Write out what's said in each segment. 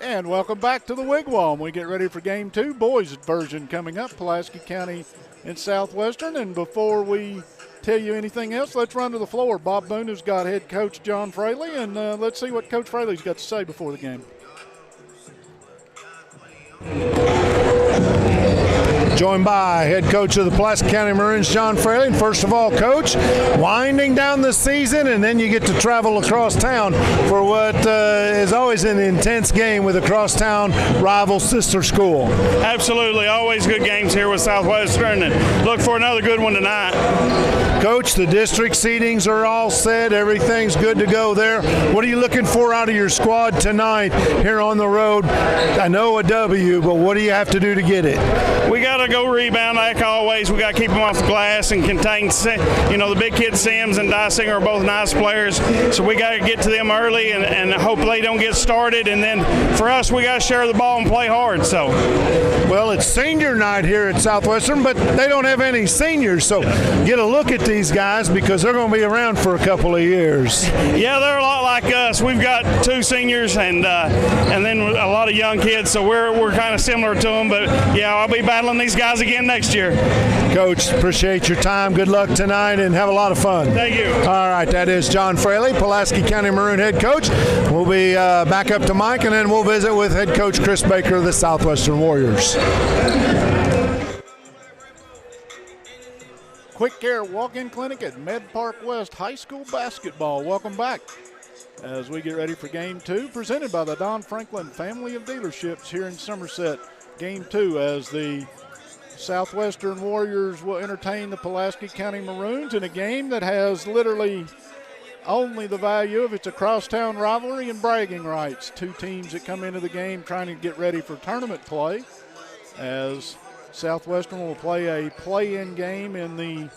And welcome back to the Wigwam. We get ready for game two, boys version coming up, Pulaski County and Southwestern. And before we tell you anything else, let's run to the floor. Bob Boone has got head coach John Fraley, and let's see what Coach Fraley's got to say before the game. Joined by head coach of the Pulaski County Maroons, John Fraley. And first of all, Coach, winding down the season, and then you get to travel across town for what is always an intense game with a crosstown rival sister school. Absolutely. Always good games here with Southwestern, and look for another good one tonight. Coach, the district seedings are all set. Everything's good to go there. What are you looking for out of your squad tonight here on the road? I know a W, but what do you have to do to get it? We got to go rebound like always. We got to keep them off the glass and contain, the big kid Sims and Dysinger are both nice players, so we got to get to them early and hope they don't get started. And then for us, we got to share the ball and play hard. So, well, it's senior night here at Southwestern, but they don't have any seniors, so get a look at these guys because they're going to be around for a couple of years. Yeah, they're a lot like us. We've got two seniors and then a lot of young kids, so we're kind of similar to them. But yeah, I'll be battling these guys again next year. Coach, appreciate your time. Good luck tonight and have a lot of fun. Thank you. All right, that is John Fraley, Pulaski County Maroon head coach. We'll be back up to Mike, and then we'll visit with head coach Chris Baker of the Southwestern Warriors. Quick Care Walk-In Clinic at Med Park West High School Basketball. Welcome back as we get ready for game two, presented by the Don Franklin Family of Dealerships here in Somerset. Game two, as the Southwestern Warriors will entertain the Pulaski County Maroons in a game that has literally only the value of it's a crosstown rivalry and bragging rights. Two teams that come into the game trying to get ready for tournament play, as Southwestern will play a play-in game in the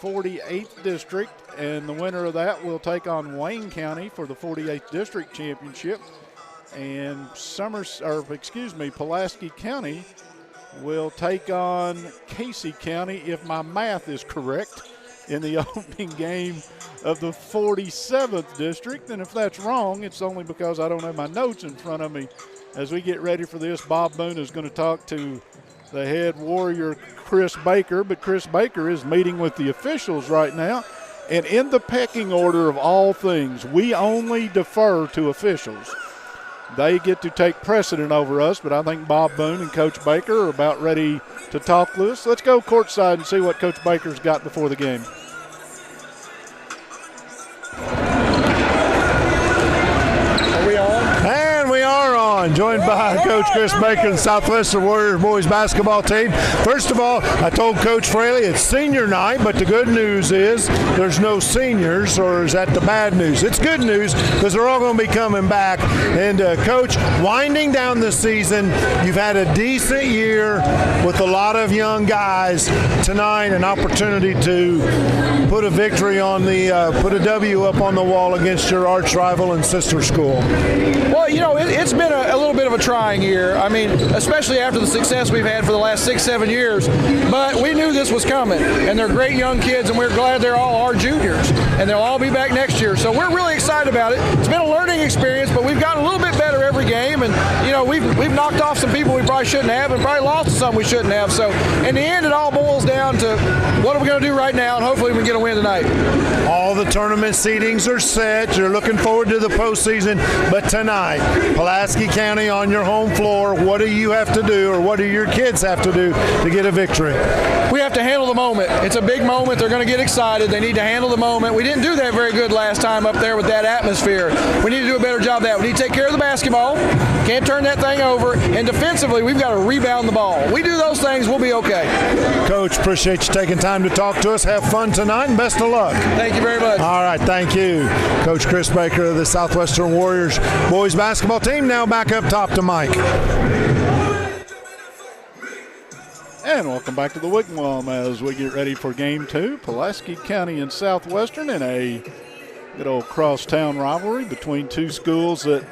48th district, and the winner of that will take on Wayne County for the 48th district championship. And Pulaski County will take on Casey County, if my math is correct, in the opening game of the 47th district. And if that's wrong, it's only because I don't have my notes in front of me. As we get ready for this, Bob Boone is going to talk to the head Warrior, Chris Baker, but Chris Baker is meeting with the officials right now. And in the pecking order of all things, we only defer to officials. They get to take precedent over us, but I think Bob Boone and Coach Baker are about ready to talk to us. Let's go courtside and see what Coach Baker's got before the game. Are we on? And we are on, joined by Coach Chris Baker, the Southwestern Warriors boys basketball team. First of all, I told Coach Fraley it's senior night, but the good news is there's no seniors, or is that the bad news? It's good news because they're all going to be coming back. And Coach, winding down the season, you've had a decent year with a lot of young guys. Tonight, an opportunity to put a victory on put a W up on the wall against your arch rival and sister school. Well, it's been a little bit of a trying year. I mean, especially after the success we've had for the last 6-7 years. But we knew this was coming, and they're great young kids, and we're glad they're all our juniors, and they'll all be back next year. So we're really excited about it. It's been a learning experience, but we've gotten a little bit better every game, and we've knocked off some people we probably shouldn't have, and probably lost to some we shouldn't have. So in the end, it all boils down to what are we going to do right now, and hopefully we can get a win tonight. All the tournament seedings are set. You're looking forward to the postseason, but tonight, Pulaski County on your home floor, what do you have to do, or what do your kids have to do to get a victory? We have to handle the moment. It's a big moment. They're going to get excited. They need to handle the moment. We didn't do that very good last time up there with that atmosphere. We need to do a better job of that. We need to take care of the basketball. Can't turn that thing over. And defensively, we've got to rebound the ball. We do those things, we'll be okay. Coach, appreciate you taking time to talk to us. Have fun tonight, and best of luck. Thank you very much. All right, thank you. Coach Chris Baker of the Southwestern Warriors boys basketball team. Now back up top to Mike. And welcome back to the Wigwam as we get ready for game two. Pulaski County and Southwestern in a good old crosstown rivalry between two schools that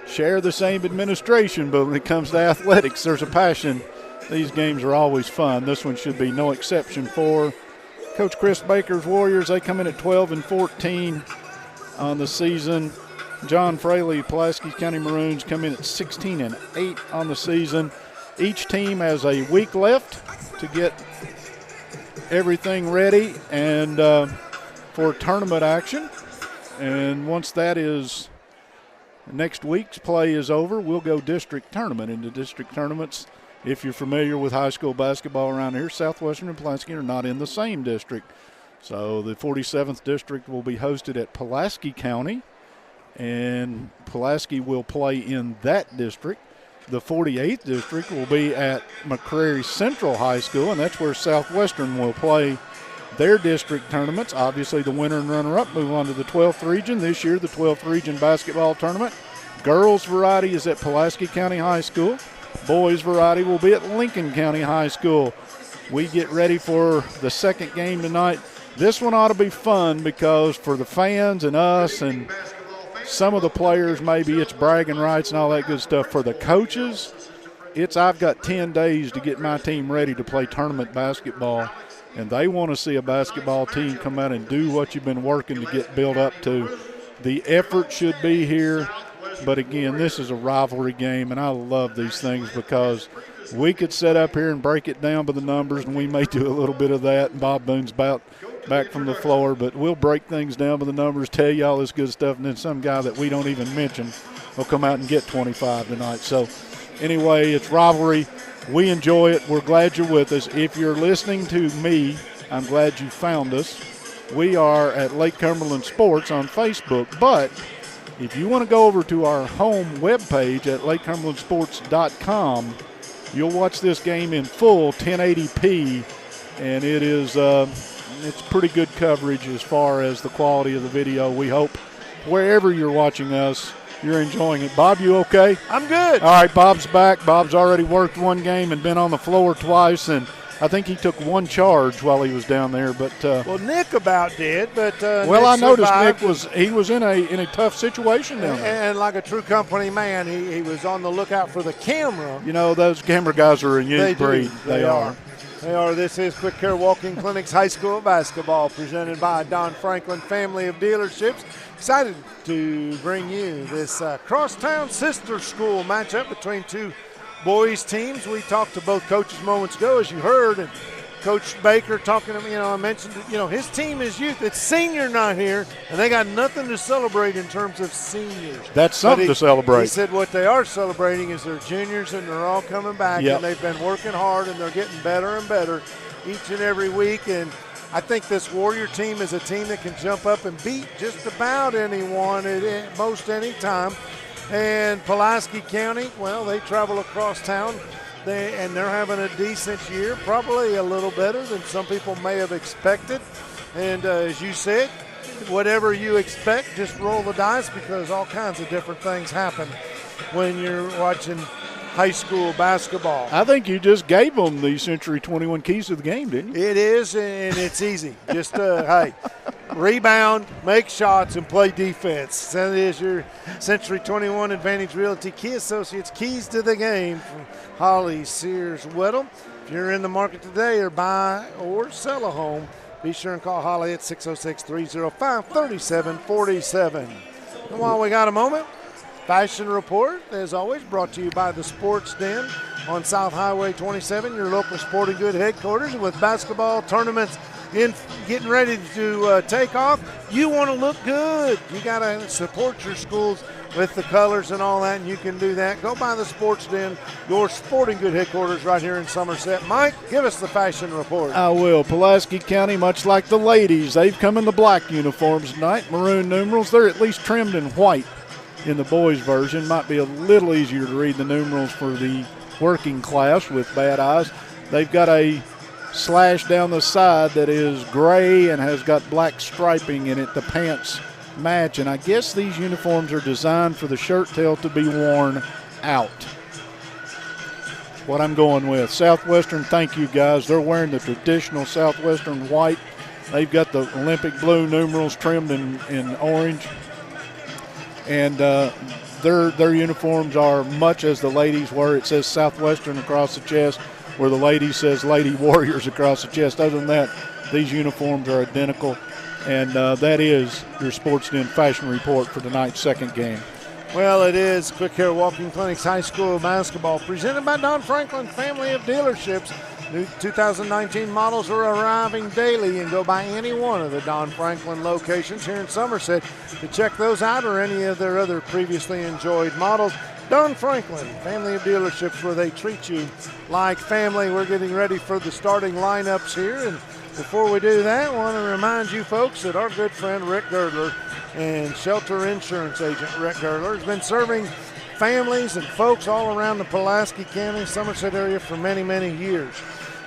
share the same administration, but when it comes to athletics, there's a passion. These games are always fun. This one should be no exception for Coach Chris Baker's Warriors. They come in at 12-14 on the season. John Fraley, Pulaski County Maroons come in at 16-8 on the season. Each team has a week left to get everything ready and for tournament action. And once that is, next week's play is over, we'll go district tournament. In the district tournaments, if you're familiar with high school basketball around here, Southwestern and Pulaski are not in the same district. So the 47th district will be hosted at Pulaski County, and Pulaski will play in that district. The 48th district will be at McCrary Central High School, and that's where Southwestern will play their district tournaments. Obviously, the winner and runner-up move on to the 12th region. This year, the 12th region basketball tournament. Girls variety is at Pulaski County High School. Boys variety will be at Lincoln County High School. We get ready for the second game tonight. This one ought to be fun because for the fans and us and some of the players, maybe it's bragging rights and all that good stuff. For the coaches, I've got 10 days to get my team ready to play tournament basketball. And they want to see a basketball team come out and do what you've been working to get built up to. The effort should be here, but again, this is a rivalry game, and I love these things because we could sit up here and break it down by the numbers, and we may do a little bit of that, and Bob Boone's back from the floor, but we'll break things down by the numbers, tell you all this good stuff, and then some guy that we don't even mention will come out and get 25 tonight. So anyway, it's rivalry. We enjoy it. We're glad you're with us. If you're listening to me, I'm glad you found us. We are at Lake Cumberland Sports on Facebook, but if you want to go over to our home webpage at lakecumberlandsports.com, you'll watch this game in full 1080p, and it is it's pretty good coverage as far as the quality of the video. We hope wherever you're watching us, you're enjoying it. Bob, you okay? I'm good. All right, Bob's back. Bob's already worked one game and been on the floor twice, and I think he took one charge while he was down there. But well, Nick about did, but well, Nick I noticed survived. Nick was in a tough situation down there. And like a true company man, he was on the lookout for the camera. You know, those camera guys are a unique breed. They are. They are. This is Quick Care Walking Clinics High School Basketball presented by Don Franklin Family of Dealerships. Excited to bring you this crosstown sister school matchup between two boys teams. We talked to both coaches moments ago, as you heard, and Coach Baker talking to me, I mentioned, his team is youth. It's senior night here, and they got nothing to celebrate in terms of seniors. That's something to celebrate. He said what they are celebrating is their juniors, and they're all coming back, Yep. and they've been working hard, and they're getting better and better each and every week. And I think this Warrior team is a team that can jump up and beat just about anyone at most any time. And Pulaski County, well, they travel across town. They're having a decent year, probably a little better than some people may have expected. And as you said, whatever you expect, just roll the dice because all kinds of different things happen when you're watching high school basketball. I think you just gave them the Century 21 keys to the game, didn't you? It is, and it's easy. Just, hey, rebound, make shots, and play defense. That is your Century 21 Advantage Realty Key Associates keys to the game from Holly Sears Weddle. If you're in the market today or buy or sell a home, be sure and call Holly at 606-305-3747. And while we got a moment, Fashion Report, as always, brought to you by the Sports Den on South Highway 27, your local sporting good headquarters. With basketball tournaments getting ready to take off, you want to look good. You got to support your schools with the colors and all that, and you can do that. Go by the Sports Den, your sporting good headquarters right here in Somerset. Mike, give us the Fashion Report. I will. Pulaski County, much like the ladies, they've come in the black uniforms tonight, maroon numerals. They're at least trimmed in white in the boys' version. Might be a little easier to read the numerals for the working class with bad eyes. They've got a slash down the side that is gray and has got black striping in it. The pants match, and I guess these uniforms are designed for the shirt tail to be worn out. What I'm going with. Southwestern, thank you guys. They're wearing the traditional Southwestern white. They've got the Olympic blue numerals trimmed in orange. And their uniforms are much as the ladies were. It says Southwestern across the chest, where the ladies says Lady Warriors across the chest. Other than that, these uniforms are identical. And that is your Sports Den Fashion Report for tonight's second game. Well, it is Quick Care Walking Clinics High School basketball presented by Don Franklin Family of Dealerships. New 2019 models are arriving daily, and go by any one of the Don Franklin locations here in Somerset to check those out or any of their other previously enjoyed models. Don Franklin Family of Dealerships, where they treat you like family. We're getting ready for the starting lineups here, and before we do that, I want to remind you folks that our good friend Rick Girdler and Shelter Insurance Agent Rick Girdler has been serving families and folks all around the Pulaski County, Somerset area for many, many years.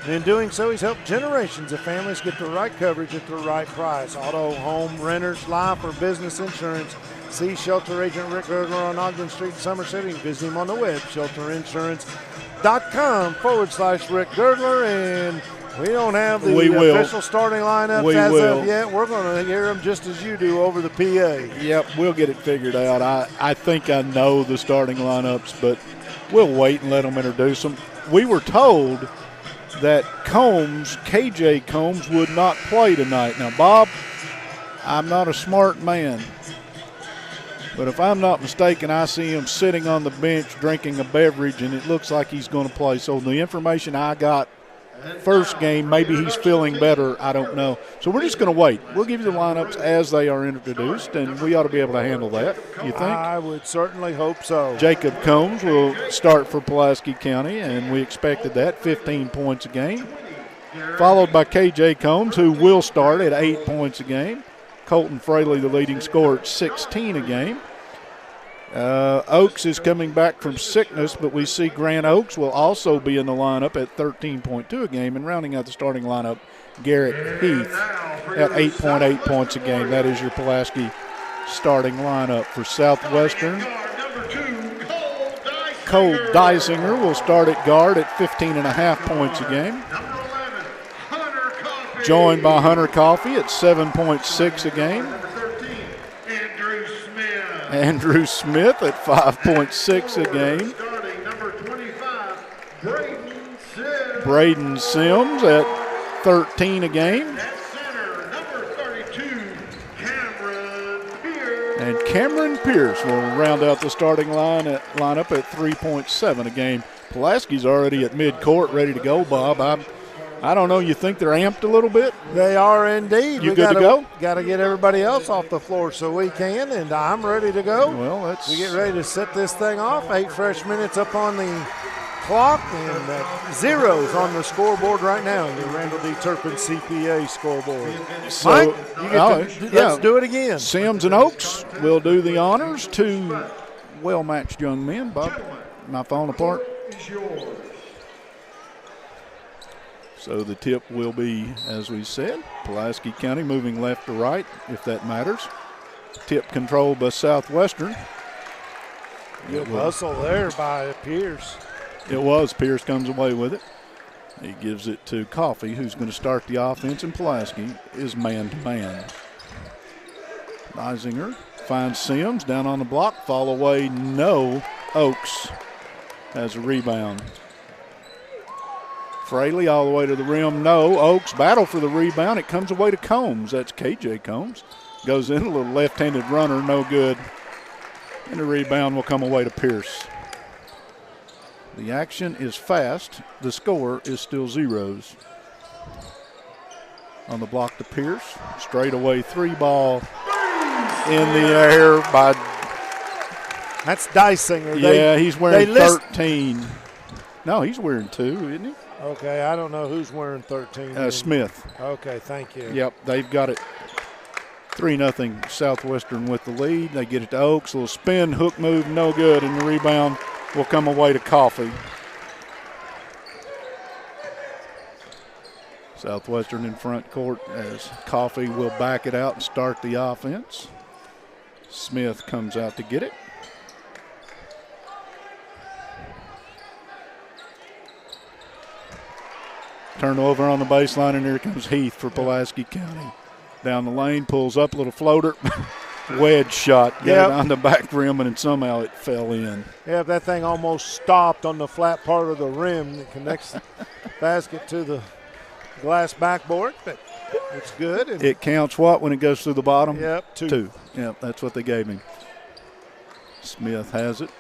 And in doing so, he's helped generations of families get the right coverage at the right price. Auto, home, renters, life, or business insurance. See Shelter Agent Rick Girdler on Ogden Street in Somerset. You can visit him on the web, shelterinsurance.com/Rick Girdler. And we don't have the official starting lineups of yet. We're going to hear them just as you do over the PA. Yep, we'll get it figured out. I think I know the starting lineups, but we'll wait and let them introduce them. We were told that KJ Combs, would not play tonight. Now, Bob, I'm not a smart man, but if I'm not mistaken, I see him sitting on the bench drinking a beverage, and it looks like he's going to play. So the information I got first game, maybe he's feeling better. I don't know. So we're just going to wait. We'll give you the lineups as they are introduced, and we ought to be able to handle that. You think? I would certainly hope so. Jacob Combs will start for Pulaski County, and we expected that, 15 points a game. Followed by KJ Combs, who will start at 8 points a game. Colton Fraley, the leading scorer, at 16 a game. Oaks is coming back from sickness, but we see Grant Oaks will also be in the lineup at 13.2 a game. And rounding out the starting lineup, Garrett Heath at 8.8 points a game. That is your Pulaski starting lineup. For Southwestern, Cole Dysinger will start at guard at 15.5 points a game. Joined by Hunter Coffey at 7.6 a game. Andrew Smith at 5.6 a game. Braden Sims at 13 a game. And Cameron Pierce will round out the starting lineup at 3.7 a game. Pulaski's already at midcourt, ready to go, Bob. I don't know. You think they're amped a little bit? They are indeed. You good to go? Got to get everybody else off the floor so we can, and I'm ready to go. Well, we get ready to set this thing off. 8 fresh minutes up on the clock, and zeros on the scoreboard right now. The Randall D. Turpin CPA scoreboard. So, Mike, let's do it again. Sims and Oaks will do the honors. Two well-matched young men. Bob, am I falling apart? So the tip will be, as we said, Pulaski County moving left to right, if that matters. Tip controlled by Southwestern. Good hustle there by Pierce. It was. Pierce comes away with it. He gives it to Coffey, who's going to start the offense, and Pulaski is man-to-man. Dysinger finds Sims down on the block. Fall away, no. Oaks has a rebound. Fraley all the way to the rim, no. Oaks battle for the rebound. It comes away to Combs. That's KJ Combs. Goes in, a little left-handed runner, no good. And the rebound will come away to Pierce. The action is fast. The score is still zeros. On the block to Pierce. Straight away three ball in the air by. That's Dysinger. Yeah, he's wearing 13. No, he's wearing 2, isn't he? Okay, I don't know who's wearing 13. Smith. Okay, thank you. Yep, they've got it 3-0 Southwestern with the lead. They get it to Oaks. A little spin, hook move, no good, and the rebound will come away to Coffey. Southwestern in front court as Coffey will back it out and start the offense. Smith comes out to get it. Turnover on the baseline, and here comes Heath for Pulaski County. Down the lane, pulls up, a little floater, wedge shot. Got it on the back rim, and somehow it fell in. Yeah, that thing almost stopped on the flat part of the rim that connects the basket to the glass backboard. But It's good. It counts what when it goes through the bottom? Yep, 2. 2. Yep, that's what they gave him. Smith has it.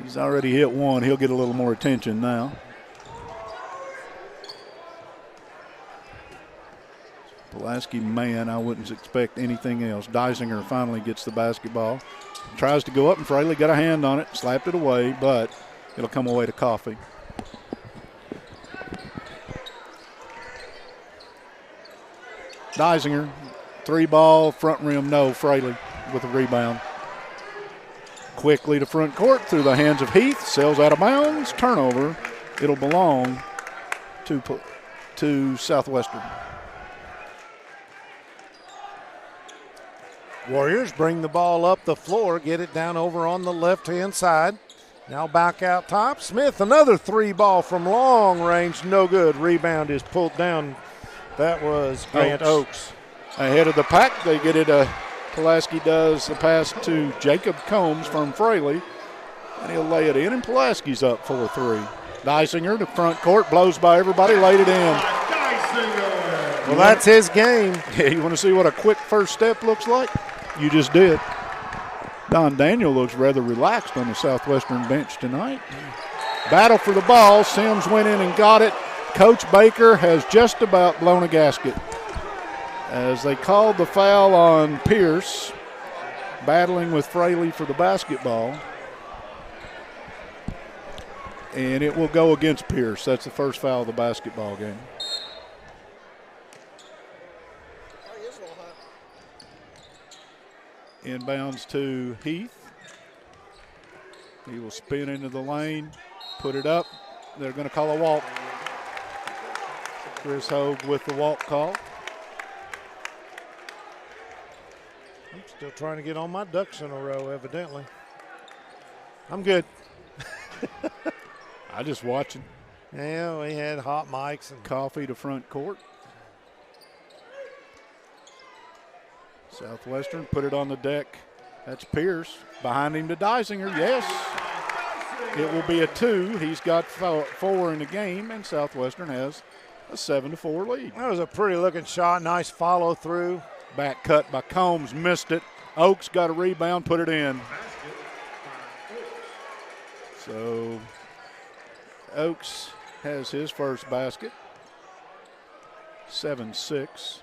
He's already hit 1. He'll get a little more attention now. Pulaski man, I wouldn't expect anything else. Deisinger finally gets the basketball. Tries to go up, and Fraley got a hand on it, slapped it away, but it'll come away to Coffey. Deisinger, 3-ball, front rim, no. Fraley with a rebound. Quickly to front court through the hands of Heath. Sails out of bounds. Turnover. It'll belong to Southwestern. Warriors bring the ball up the floor, get it down over on the left-hand side. Now back out top. Smith, another 3-ball from long range. No good. Rebound is pulled down. That was Grant Oaks. Ahead of the pack, they get it. Pulaski does the pass to Jacob Combs from Fraley, and he'll lay it in, and Pulaski's up 4-3. Deisinger to front court, blows by everybody, laid it in. Well, that's his game. Yeah, you want to see what a quick first step looks like? You just did. Don Daniel looks rather relaxed on the Southwestern bench tonight. Battle for the ball. Sims went in and got it. Coach Baker has just about blown a gasket, as they called the foul on Pierce, battling with Fraley for the basketball. And it will go against Pierce. That's the first foul of the basketball game. Inbounds to Heath. He will spin into the lane, put it up. They're going to call a walk. Chris Hogue with the walk call. I'm still trying to get all my ducks in a row, evidently. I'm good. I just watching. Yeah, we had hot mics and Coffee to front court. Southwestern put it on the deck. That's Pierce. Behind him to Deisinger. Yes. It will be a 2. He's got 4 in the game, and Southwestern has a 7-4 lead. that was a pretty looking shot. Nice follow through. Back cut by Combs, missed it. Oaks got a rebound, put it in. So Oaks has his first basket. 7-6.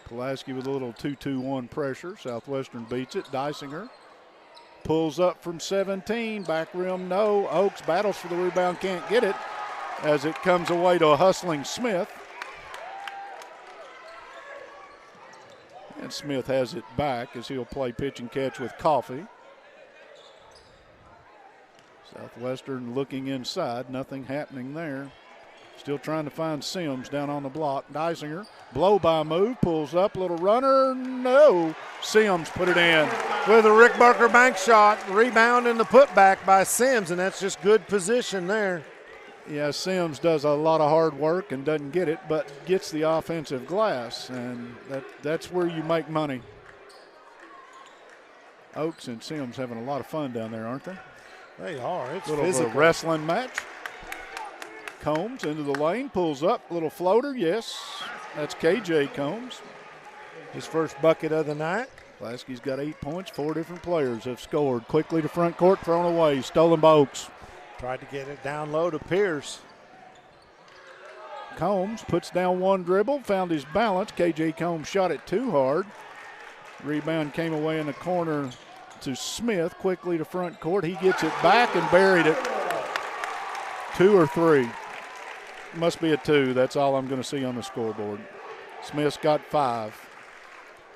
Pulaski with a little 2-2-1 pressure. Southwestern beats it. Deisinger pulls up from 17. Back rim, no. Oaks battles for the rebound, can't get it, as it comes away to a hustling Smith. And Smith has it back as he'll play pitch and catch with Coffey. Southwestern looking inside, nothing happening there. Still trying to find Sims down on the block. Deisinger, blow-by move, pulls up, little runner, no. Sims put it in. With a Rick Barker bank shot, rebound and the putback by Sims, and that's just good position there. Yeah, Sims does a lot of hard work and doesn't get it, but gets the offensive glass, and that's where you make money. Oaks and Sims having a lot of fun down there, aren't they? They are. It's little physical. Wrestling match. Combs into the lane, pulls up, little floater, yes. That's KJ Combs. His first bucket of the night. Pulaski's got 8 points. 4 different players have scored. Quickly to front court, thrown away, stolen by Oaks. Tried to get it down low to Pierce. Combs puts down one dribble, found his balance. KJ Combs shot it too hard. Rebound came away in the corner to Smith. Quickly to front court. He gets it back and buried it. 2 or 3. Must be a 2. That's all I'm going to see on the scoreboard. Smith's got 5.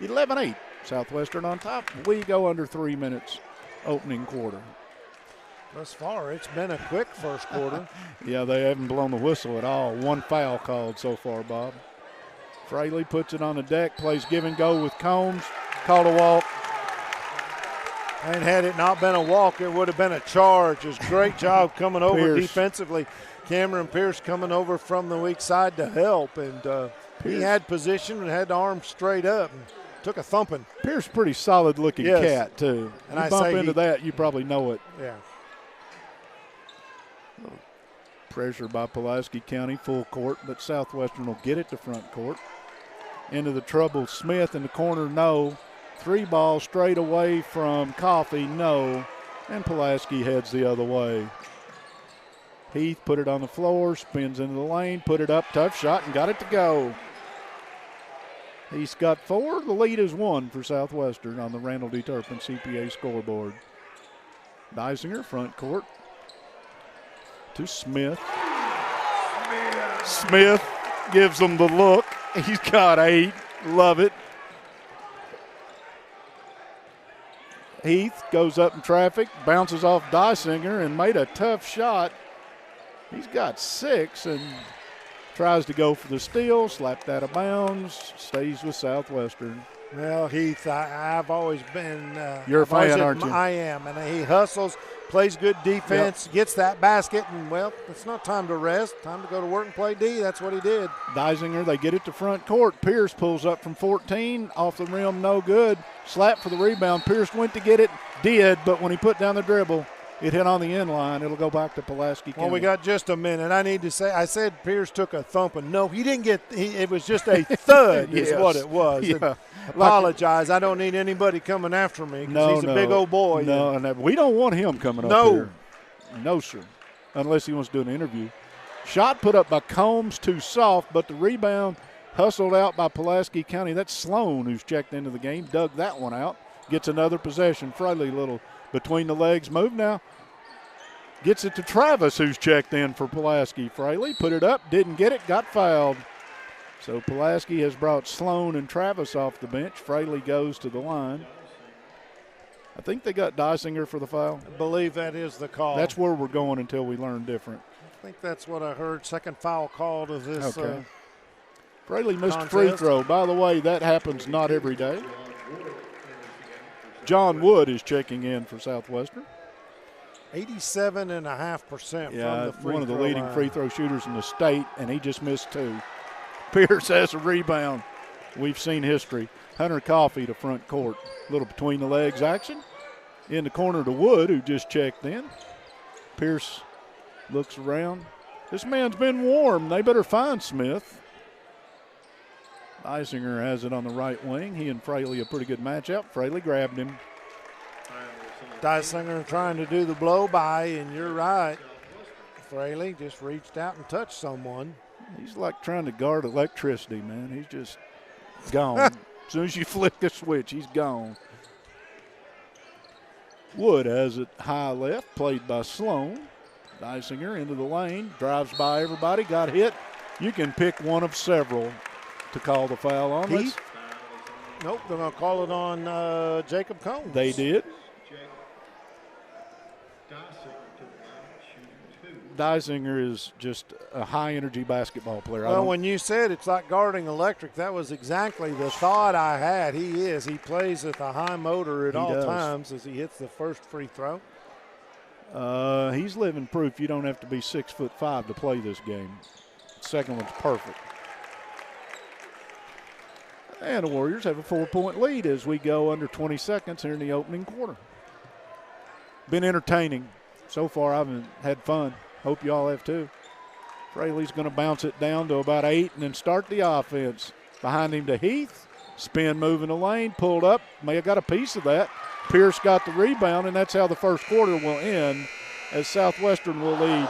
11-8. Southwestern on top. We go under 3 minutes opening quarter. Thus far, it's been a quick first quarter. Yeah, they haven't blown the whistle at all. 1 foul called so far, Bob. Fraley puts it on the deck, plays give and go with Combs. Called a walk. And had it not been a walk, it would have been a charge. It was a great job coming over Pierce. defensively. Cameron Pierce coming over from the weak side to help. And he had position and had the arm straight up and took a thumping. Pierce, pretty solid-looking cat, too. And you I bump say into that, you probably know it. Yeah. Pressure by Pulaski County, full court, but Southwestern will get it to front court. Into the trouble, Smith in the corner, no. 3 ball straight away from Coffey, no. And Pulaski heads the other way. Heath put it on the floor, spins into the lane, put it up, tough shot, and got it to go. He's got 4. The lead is 1 for Southwestern on the Randall D. Turpin CPA scoreboard. Dysinger, front court to Smith. Smith gives them the look. He's got 8. Love it. Heath goes up in traffic, bounces off Dysinger, and made a tough shot. He's got 6 and tries to go for the steal, slapped out of bounds, stays with Southwestern. Well, Heath, I've always been. You're a fan, aren't you? I am, and he hustles, plays good defense, gets that basket, and, well, it's not time to rest. Time to go to work and play D. That's what he did. Dysinger, they get it to front court. Pierce pulls up from 14, off the rim, no good. Slap for the rebound. Pierce went to get it, did, but when he put down the dribble, it hit on the end line. It'll go back to Pulaski County. Well, we got just a minute. I need to say, I said Pierce took a thumping. No, he didn't get, it was just a thud is what it was. Yeah. Apologize. I don't need anybody coming after me because he's a big old boy. No, and we don't want him coming up here. No, sir, unless he wants to do an interview. Shot put up by Combs, too soft, but the rebound hustled out by Pulaski County. That's Sloan who's checked into the game, dug that one out, gets another possession. Fraley, little between the legs move now. Gets it to Travis, who's checked in for Pulaski. Fraley put it up, didn't get it, got fouled. So Pulaski has brought Sloan and Travis off the bench. Fraley goes to the line. I think they got Dysinger for the foul. I believe that is the call. That's where we're going until we learn different. I think that's what I heard. Second foul called of this. Okay. Fraley missed a free throw. By the way, that happens not every day. John Wood is checking in for Southwestern. 87.5% from the free throw one of the leading line. free throw shooters in the state, and he just missed 2. Pierce has a rebound. We've seen history. Hunter Coffey to front court. A little between the legs action. In the corner to Wood, who just checked in. Pierce looks around. This man's been warm. They better find Smith. Dysinger has it on the right wing. He and Fraley a pretty good matchup. Fraley grabbed him. Dysinger trying to do the blow by, and you're right. Fraley just reached out and touched someone. He's like trying to guard electricity, man. He's just gone. As soon as you flick the switch, he's gone. Wood has it high left, played by Sloan. Dysinger into the lane, drives by everybody, got hit. You can pick one of several to call the foul on. Nope, they're going to call it on Jacob Combs. They did. Dysinger is just a high-energy basketball player. Well, when you said it's like guarding electric, that was exactly the thought I had. He is. He plays with a high motor at all times as he hits the first free throw. He's living proof you don't have to be 6'5" to play this game. Second one's perfect. And the Warriors have a 4-point lead as we go under 20 seconds here in the opening quarter. Been entertaining. So far, I've had fun. Hope you all have too. Fraley's going to bounce it down to about 8 and then start the offense. Behind him to Heath. Spin move in the lane, pulled up. May have got a piece of that. Pierce got the rebound, and that's how the first quarter will end as Southwestern will lead.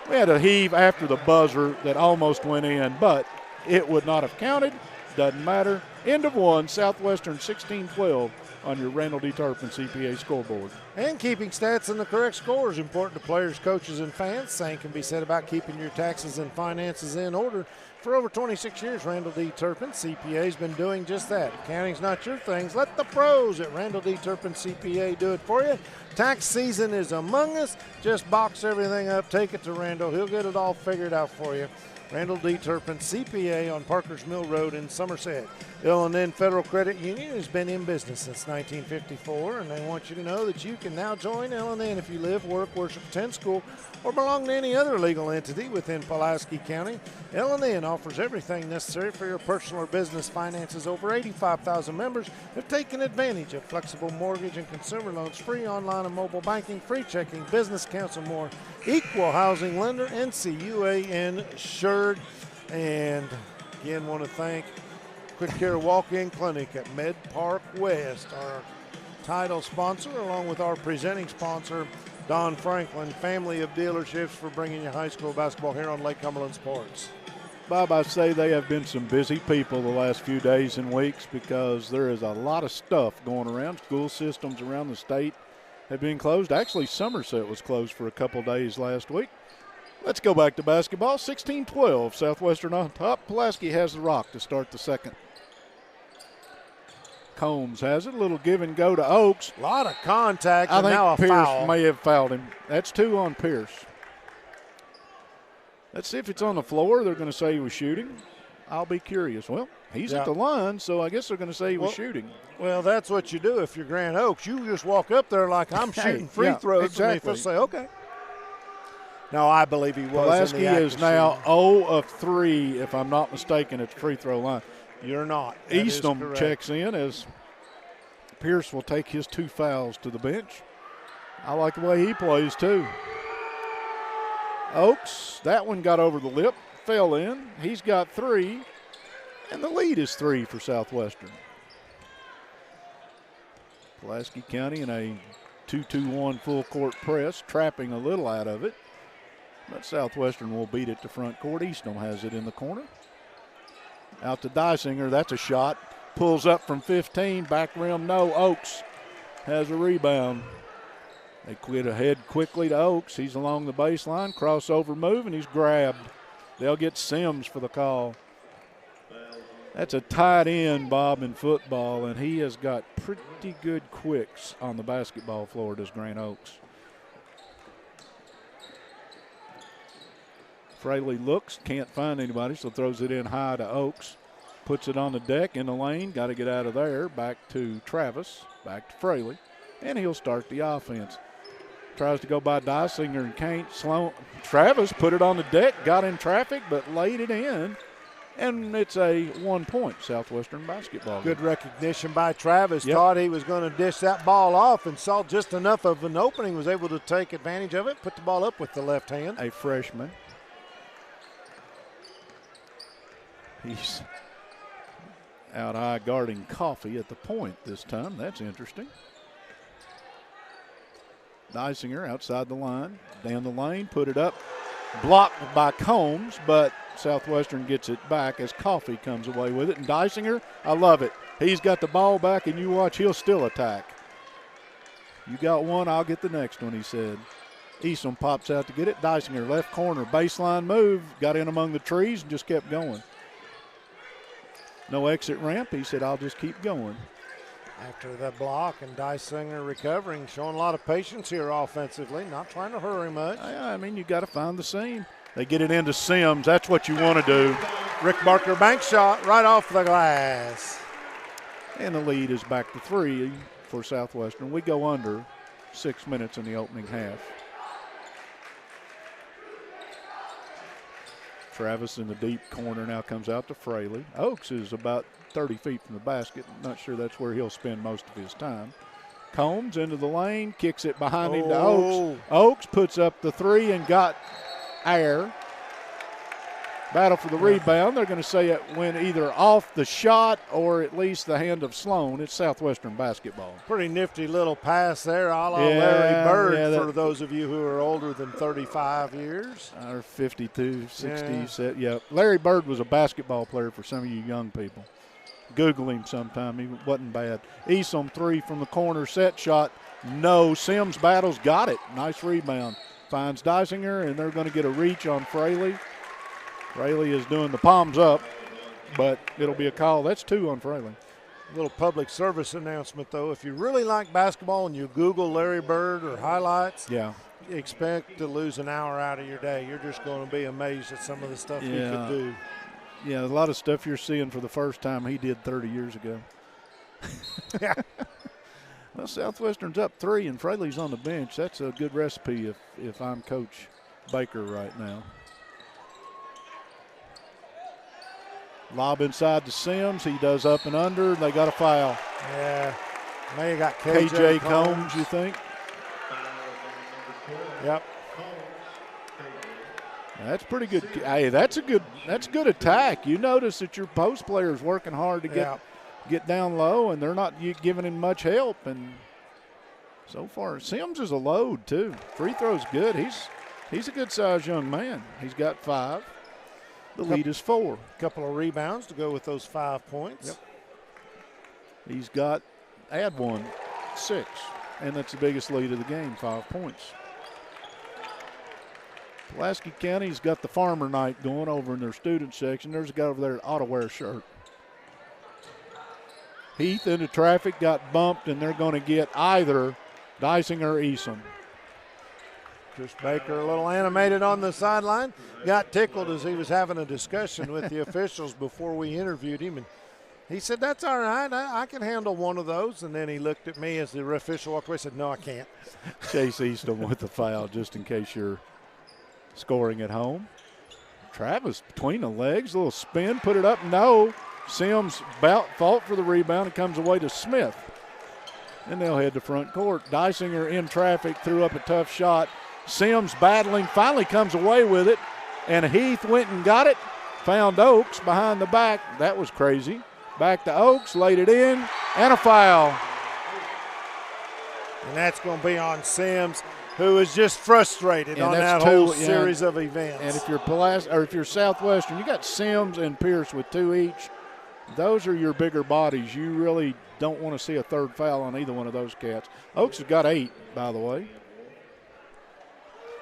We had a heave after the buzzer that almost went in, but it would not have counted. Doesn't matter. End of one, Southwestern 16-12 on your Randall D. Turpin CPA scoreboard. And keeping stats and the correct score is important to players, coaches, and fans. Same can be said about keeping your taxes and finances in order. For over 26 years, Randall D. Turpin CPA has been doing just that. Accounting's not your things. Let the pros at Randall D. Turpin CPA do it for you. Tax season is among us. Just box everything up, take it to Randall. He'll get it all figured out for you. Randall D. Turpin CPA on Parkers Mill Road in Somerset. Illinois Federal Credit Union has been in business since 1954, and they want you to know that you can now join Illinois if you live, work, worship, attend school, or belong to any other legal entity within Pulaski County. Illinois offers everything necessary for your personal or business finances. Over 85,000 members have taken advantage of flexible mortgage and consumer loans, free online and mobile banking, free checking, business accounts, and more. Equal housing lender, NCUA insured. And again, want to thank Quick Care Walk-In Clinic at Med Park West, our title sponsor, along with our presenting sponsor, Don Franklin Family of Dealerships, for bringing you high school basketball here on Lake Cumberland Sports. Bob, I say they have been some busy people the last few days and weeks because there is a lot of stuff going around. School systems around the state have been closed. Actually, Somerset was closed for a couple days last week. Let's go back to basketball. 16-12, Southwestern on top. Pulaski has the rock to start the second. Combs has it. A little give and go to Oaks. A lot of contact, I and now a think foul. Pierce may have fouled him. That's 2 on Pierce. Let's see if it's on the floor. They're going to say he was shooting. I'll be curious. Well, he's at the line, so I guess they're going to say he was shooting. Well, that's what you do if you're Grand Oaks. You just walk up there like I'm shooting free throws, exactly. and they say, okay. No, I believe he was. Pulaski is now 0 of 3, if I'm not mistaken, at the free throw line. You're not. Eastham checks in as Pierce will take his 2 fouls to the bench. I like the way he plays, too. Oaks, that one got over the lip, fell in. He's got 3, and the lead is 3 for Southwestern. Pulaski County in a 2-2-1 full court press, trapping a little out of it. But Southwestern will beat it to front court. Eastham has it in the corner. Out to Dysinger, that's a shot. Pulls up from 15, back rim, no. Oaks has a rebound. They quit ahead quickly to Oaks. He's along the baseline, crossover move, and he's grabbed. They'll get Sims for the call. That's a tight end, Bob, in football, and he has got pretty good quicks on the basketball floor, does Grand Oaks. Fraley looks, can't find anybody, so throws it in high to Oaks. Puts it on the deck in the lane, got to get out of there. Back to Travis, back to Fraley, and he'll start the offense. Tries to go by Dysinger and can't. Travis put it on the deck, got in traffic, but laid it in, and it's a 1-point Southwestern basketball game. Good recognition by Travis. Thought he was going to dish that ball off and saw just enough of an opening, was able to take advantage of it, put the ball up with the left hand. A freshman. He's out high guarding Coffee at the point this time. That's interesting. Dysinger outside the line, down the lane, put it up. Blocked by Combs, but Southwestern gets it back as Coffee comes away with it. And Dysinger, I love it. He's got the ball back, and you watch, he'll still attack. You got one, I'll get the next one, he said. Eastham pops out to get it. Dysinger, left corner, baseline move, got in among the trees and just kept going. No exit ramp. He said, I'll just keep going. After the block, and Dysinger recovering, showing a lot of patience here offensively, not trying to hurry much. I mean, you got to find the seam. They get it into Sims. That's what you want to do. Rick Barker bank shot right off the glass. And the lead is back to 3 for Southwestern. We go under 6 minutes in the opening half. Travis in the deep corner now comes out to Fraley. Oaks is about 30 feet from the basket. Not sure that's where he'll spend most of his time. Combs into the lane, kicks it behind him to Oaks. Oaks puts up the 3 and got air. Battle for the rebound. They're going to say it went either off the shot or at least the hand of Sloan. It's Southwestern basketball. Pretty nifty little pass there, a la Larry Bird, for those of you who are older than 35 years. Or 52, 60. Yeah. Larry Bird was a basketball player for some of you young people. Google him sometime. He wasn't bad. Eastham 3 from the corner, set shot. No. Sims battles, got it. Nice rebound. Finds Dysinger, and they're going to get a reach on Fraley. Fraley is doing the palms up, but it'll be a call. That's 2 on Fraley. A little public service announcement, though. If you really like basketball and you Google Larry Bird or highlights, expect to lose an hour out of your day. You're just going to be amazed at some of the stuff he could do. Yeah, a lot of stuff you're seeing for the first time he did 30 years ago. Yeah. Well, Southwestern's up 3 and Fraley's on the bench. That's a good recipe if I'm Coach Baker right now. Lob inside to Sims. He does up and under. They got a foul. Yeah. Now you got KJ Combs, you think? Yep. That's pretty good. Hey, that's good attack. You notice that your post player is working hard to get down low, and they're not giving him much help. And so far, Sims is a load too. Free throw's good. He's a good-sized young man. He's got 5. The lead is 4. A couple of rebounds to go with those 5 points. Yep. He's got, add 1, 6. And that's the biggest lead of the game, 5 points. Pulaski County's got the farmer night going over in their student section. There's a guy over there that ought to wear a shirt. Heath into traffic, got bumped, and they're going to get either Dicing or Eason. Chris Baker a little animated on the sideline. Got tickled as he was having a discussion with the officials before we interviewed him. And he said, that's all right. I can handle one of those. And then he looked at me as the official walked away and said, no, I can't. Chase Easton with the foul just in case you're scoring at home. Travis between the legs, a little spin, put it up. No. Sims fought for the rebound. It comes away to Smith. And they'll head to front court. Dysinger in traffic, threw up a tough shot. Sims battling, finally comes away with it. And Heath went and got it. Found Oakes behind the back. That was crazy. Back to Oakes, laid it in, and a foul. And that's going to be on Sims, who is just frustrated on that whole series of events. And if you're Southwestern, you got Sims and Pierce with 2 each. Those are your bigger bodies. You really don't want to see a third foul on either one of those cats. Oakes has got 8, by the way.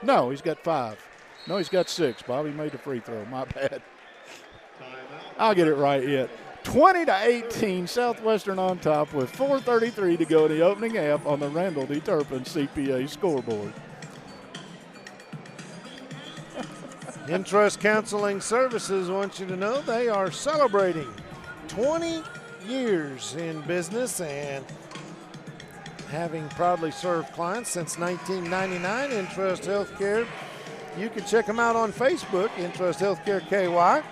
No, he's got 5. No, he's got 6. Bobby made the free throw. My bad. I'll get it right yet. 20-18, Southwestern on top with 4:33 to go in the opening half on the Randall D. Turpin CPA scoreboard. Intrust Counseling Services wants you to know they are celebrating 20 years in business and having proudly served clients since 1999. Intrust Healthcare. You can check them out on Facebook, Intrust Healthcare KY.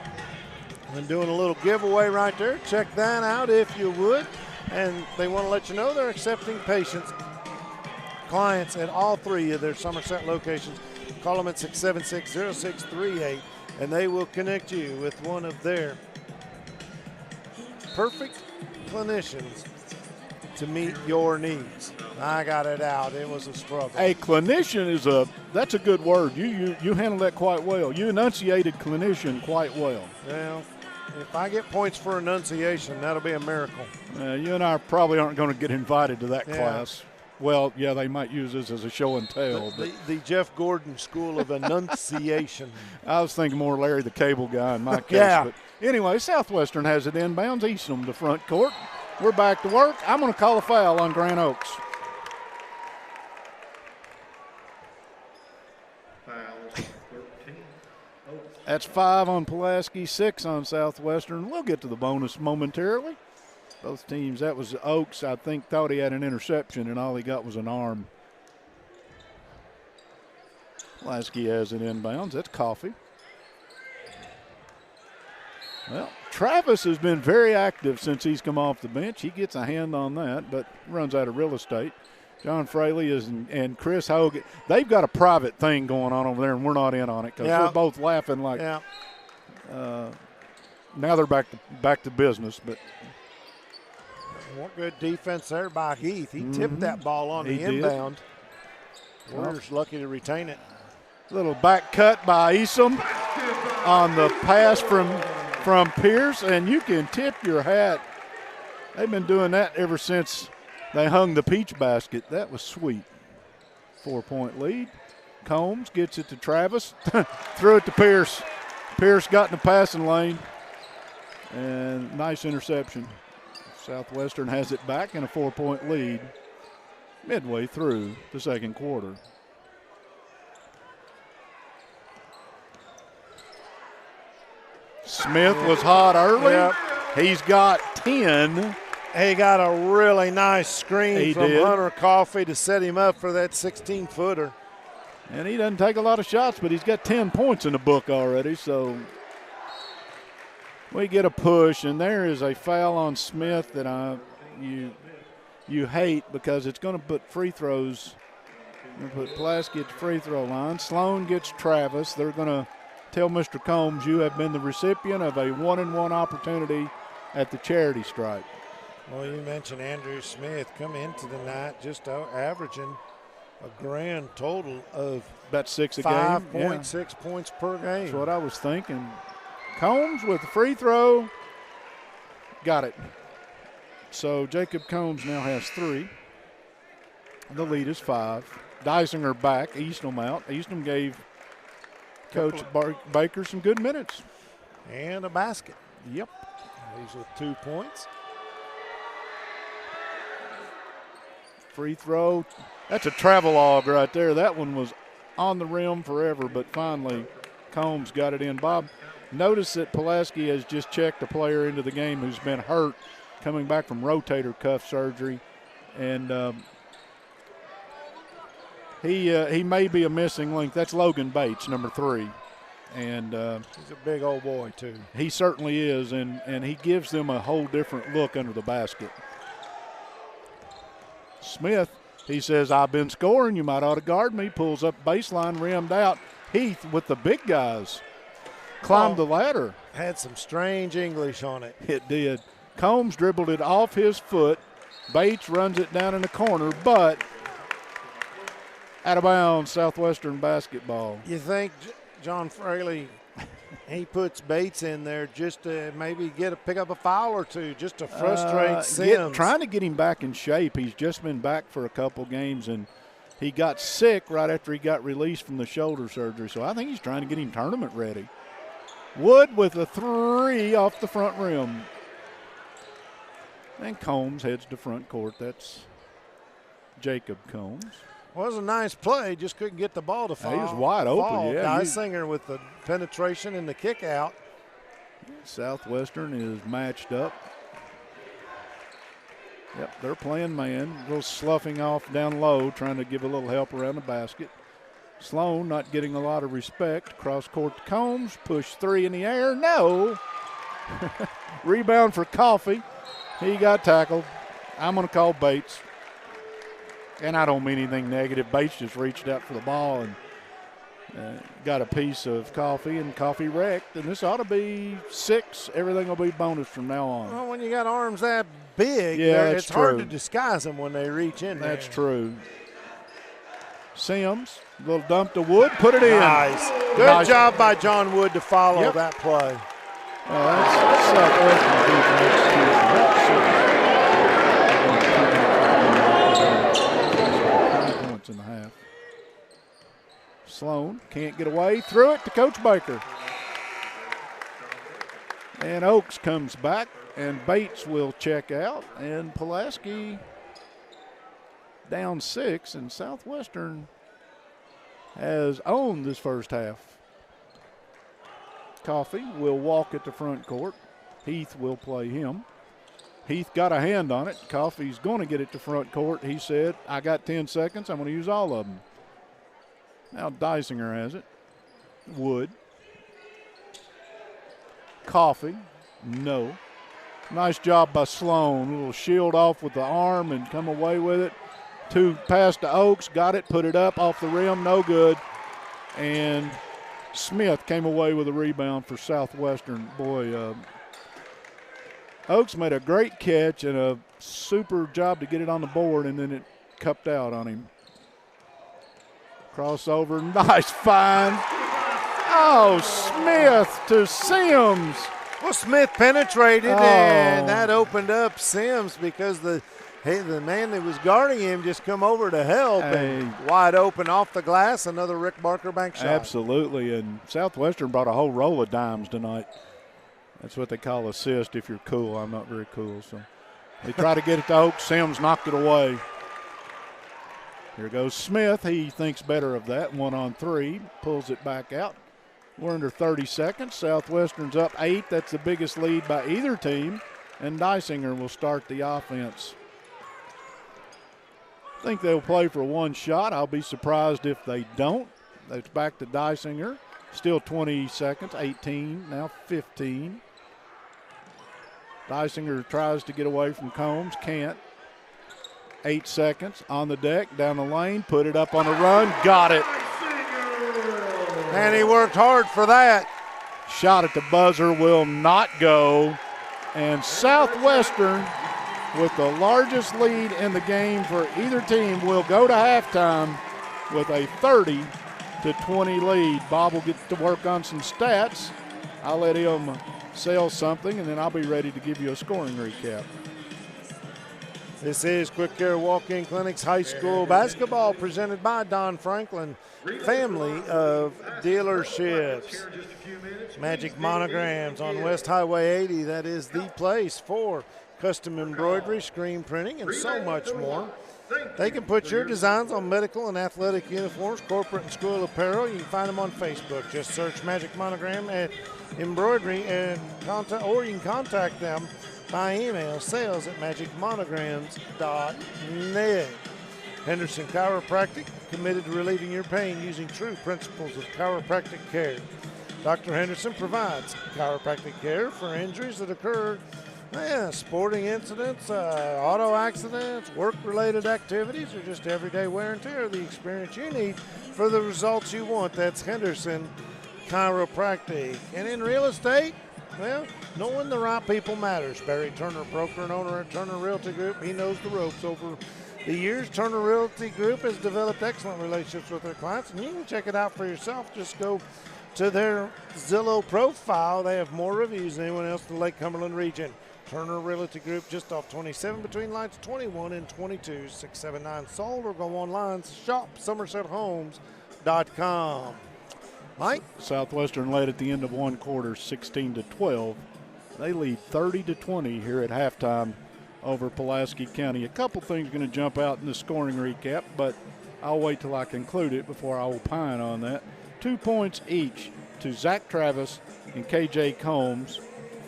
I'm doing a little giveaway right there. Check that out if you would. And they want to let you know they're accepting patients, clients at all 3 of their Somerset locations. Call them at 676-0638, and they will connect you with one of their perfect clinicians to meet your needs. I got it out. It was a struggle. A clinician that's a good word. You handled that quite well. You enunciated clinician quite well. Well, if I get points for enunciation, that'll be a miracle. You and I probably aren't going to get invited to that class. Well, yeah, they might use this as a show and tell. The Jeff Gordon School of Enunciation. I was thinking more Larry the Cable Guy in my case. Yeah. But anyway, Southwestern has it inbounds. Easton to front court. We're back to work. I'm going to call a foul on Grant Oakes. That's 5 on Pulaski, 6 on Southwestern. We'll get to the bonus momentarily. Both teams, that was Oakes, I think, thought he had an interception, and all he got was an arm. Pulaski has it inbounds. That's Coffee. Well, Travis has been very active since he's come off the bench. He gets a hand on that, but runs out of real estate. John Fraley and Chris Hogan, they've got a private thing going on over there, and we're not in on it because we're both laughing like. Yeah. Now they're back to business, but. More good defense there by Heath. He tipped that ball on the inbound. Warriors lucky to retain it. Little back cut by Eason on the pass from Pierce, and you can tip your hat. They've been doing that ever since they hung the peach basket. That was sweet. 4-point lead. Combs gets it to Travis. Threw it to Pierce. Pierce got in the passing lane. And nice interception. Southwestern has it back in a 4-point lead midway through the second quarter. Smith was hot early. Yep. He's got 10. He got a really nice screen from did. Hunter Coffey to set him up for that 16-footer. And he doesn't take a lot of shots, but he's got 10 points in the book already. So we get a push, and there is a foul on Smith that you hate because it's going to put free throws. Going to put Pulaski at the free throw line. Sloan gets Travis. They're going to tell Mr. Combs, you have been the recipient of a 1-and-1 opportunity at the charity stripe. Well, you mentioned Andrew Smith come into the night just averaging a grand total of about 6 a game. 5.6 points per game. That's what I was thinking. Combs with the free throw. Got it. So Jacob Combs now has 3. The lead is 5. Dysinger back, Eastham out. Eastham gave Coach Baker some good minutes. And a basket. Yep. He's with 2 points. Free throw. That's a travelogue right there. That one was on the rim forever, but finally Combs got it in. Bob, notice that Pulaski has just checked a player into the game who's been hurt, coming back from rotator cuff surgery, and he may be a missing link. That's Logan Bates, number 3. And he's a big old boy, too. He certainly is, and he gives them a whole different look under the basket. Smith, he says, I've been scoring. You might ought to guard me. Pulls up baseline, rimmed out. Heath with the big guys. Climbed the ladder. Had some strange English on it. It did. Combs dribbled it off his foot. Bates runs it down in the corner, but out of bounds, Southwestern basketball. You think John Fraley, he puts Bates in there just to maybe pick up a foul or two just to frustrate Sims. Trying to get him back in shape. He's just been back for a couple games, and he got sick right after he got released from the shoulder surgery. So I think he's trying to get him tournament ready. Wood with a 3 off the front rim. And Combs heads to front court. That's Jacob Combs. Was a nice play, just couldn't get the ball to fall. He was wide open, yeah. Dysinger with the penetration and the kick out. Southwestern is matched up. Yep, they're playing man. A little sloughing off down low, trying to give a little help around the basket. Sloan not getting a lot of respect. Cross court to Combs. Push 3 in the air. No. Rebound for Coffey. He got tackled. I'm going to call Bates. And I don't mean anything negative. Bates just reached out for the ball and got a piece of Coffey, and Coffey wrecked. And this ought to be 6. Everything will be bonus from now on. Well, when you got arms that big, it's hard to disguise them when they reach in there. That's true. Sims, a little dump to Wood, put it in. Nice. Good job by John Wood to follow that play. That's points in the half. Sloan can't get away. Threw it to Coach Baker. And Oakes comes back, and Bates will check out. And Pulaski down 6, and Southwestern has owned this first half. Coffey will walk at the front court. Heath will play him. Heath got a hand on it. Coffey's going to get it to front court. He said, I got 10 seconds. I'm going to use all of them. Now Dysinger has it. Wood. Coffey. No. Nice job by Sloan. A little shield off with the arm and come away with it. 2 pass to Oakes. Got it. Put it up off the rim. No good. And Smith came away with a rebound for Southwestern. Boy, Oakes made a great catch and a super job to get it on the board, and then it cupped out on him. Crossover, nice find. Oh, Smith to Sims. Well, Smith penetrated, and that opened up Sims because the man that was guarding him just come over to help, and wide open off the glass, another Rick Barker bank shot. Absolutely, and Southwestern brought a whole roll of dimes tonight. That's what they call assist if you're cool. I'm not very cool, so they try to get it to Oakes. Sims knocked it away. Here goes Smith. He thinks better of that. 1-on-3. Pulls it back out. We're under 30 seconds. Southwestern's up 8. That's the biggest lead by either team. And Dysinger will start the offense. I think they'll play for one shot. I'll be surprised if they don't. It's back to Dysinger. Still 20 seconds, 18, now 15. Dysinger tries to get away from Combs, can't. 8 seconds on the deck, down the lane, put it up on a run, got it. And he worked hard for that. Shot at the buzzer will not go. And Southwestern, with the largest lead in the game for either team, will go to halftime with a 30-20 lead. Bob will get to work on some stats. I'll let him sell something, and then I'll be ready to give you a scoring recap. This is Quick Care Walk-In Clinics High School Basketball presented by Don Franklin, family of dealerships. Magic Monograms on West Highway 80. That is the place for custom embroidery, screen printing, and so much more. They can put your designs on medical and athletic uniforms, corporate and school apparel. You can find them on Facebook. Just search Magic Monogram at embroidery and contact, or you can contact them by email, sales@magicmonograms.net. Henderson Chiropractic, committed to relieving your pain using true principles of chiropractic care. Dr. Henderson provides chiropractic care for injuries that occur, sporting incidents, auto accidents, work-related activities, or just everyday wear and tear. The experience you need for the results you want. That's Henderson Chiropractic. And in real estate, well, knowing the right people matters. Barry Turner, broker and owner at Turner Realty Group, he knows the ropes. Over the years, Turner Realty Group has developed excellent relationships with their clients, and you can check it out for yourself. Just go to their Zillow profile. They have more reviews than anyone else in the Lake Cumberland region. Turner Realty Group, just off 27 between lines 21 and 22, 679 sold, or go online, shop SomersetHomes.com. Mike? Southwestern led at the end of one quarter, 16-12. They lead 30-20 here at halftime over Pulaski County. A couple things going to jump out in the scoring recap, but I'll wait till I conclude it before I opine on that. 2 points each to Zach Travis and KJ Combs,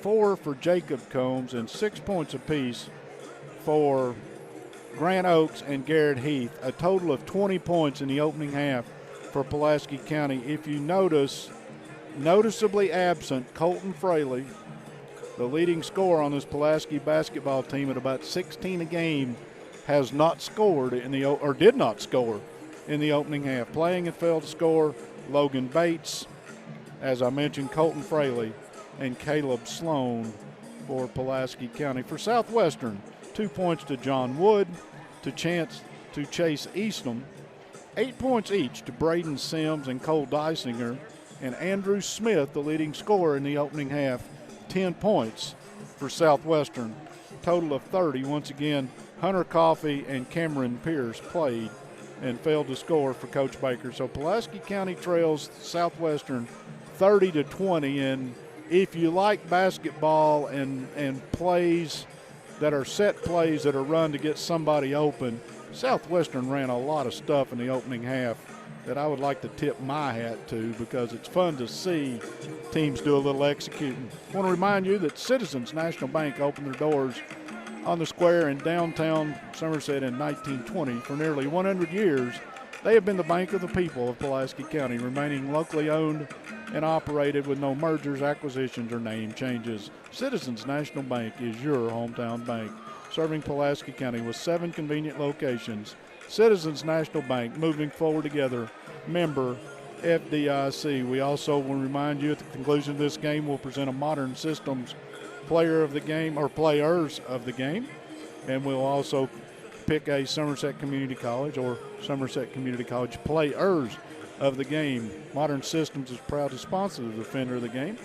4 for Jacob Combs, and 6 points apiece for Grant Oaks and Garrett Heath. A total of 20 points in the opening half for Pulaski County. If you notice, noticeably absent Colton Fraley, the leading scorer on this Pulaski basketball team at about 16 a game, has not scored or did not score in the opening half. Playing and failed to score Logan Bates, as I mentioned, Colton Fraley, and Caleb Sloan for Pulaski County. For Southwestern, 2 points to John Wood, to Chase Eastham, 8 points each to Braden Sims and Cole Dysinger, and Andrew Smith, the leading scorer in the opening half, 10 points for Southwestern. Total of 30. Once again, Hunter Coffey and Cameron Pierce played and failed to score for Coach Baker. So Pulaski County trails Southwestern 30-20. And if you like basketball and plays that are set plays that are run to get somebody open, Southwestern ran a lot of stuff in the opening half that I would like to tip my hat to, because it's fun to see teams do a little executing. I want to remind you that Citizens National Bank opened their doors on the square in downtown Somerset in 1920. For nearly 100 years, they have been the bank of the people of Pulaski County, remaining locally owned and operated with no mergers, acquisitions, or name changes. Citizens National Bank is your hometown bank, serving Pulaski County with 7 convenient locations. Citizens National Bank, moving forward together, member FDIC. We also will remind you at the conclusion of this game, we'll present a Modern Systems player of the game, or players of the game, and we'll also pick a Somerset Community College or Somerset Community College players of the game. Modern Systems is proud to sponsor the defender of the game.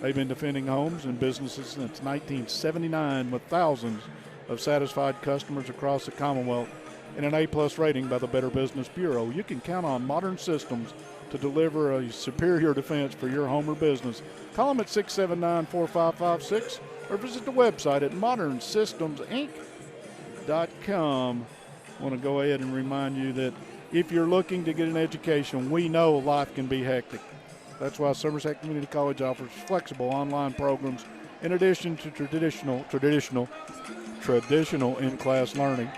They've been defending homes and businesses since 1979 with thousands of satisfied customers across the Commonwealth and an A+ rating by the Better Business Bureau. You can count on Modern Systems to deliver a superior defense for your home or business. Call them at 679-4556 or visit the website at modernsystemsinc.com. I want to go ahead and remind you that if you're looking to get an education, we know life can be hectic. That's why Somerset Community College offers flexible online programs in addition to traditional in-class learning.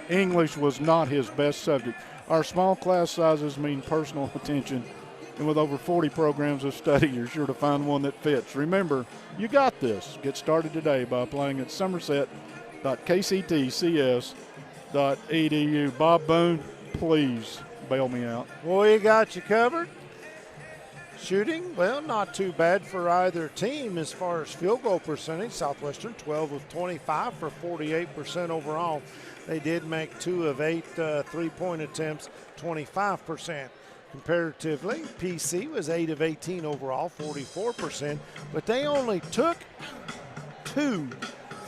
English was not his best subject. Our small class sizes mean personal attention, and with over 40 programs of study, you're sure to find one that fits. Remember, you got this. Get started today by applying at somerset.kctcs.edu. Bob Boone, please bail me out. Well, you got you covered. Shooting, well, not too bad for either team as far as field goal percentage. Southwestern 12 of 25 for 48% overall. They did make 2 of 8 three-point attempts, 25%. Comparatively, PC was 8 of 18 overall, 44%, but they only took 2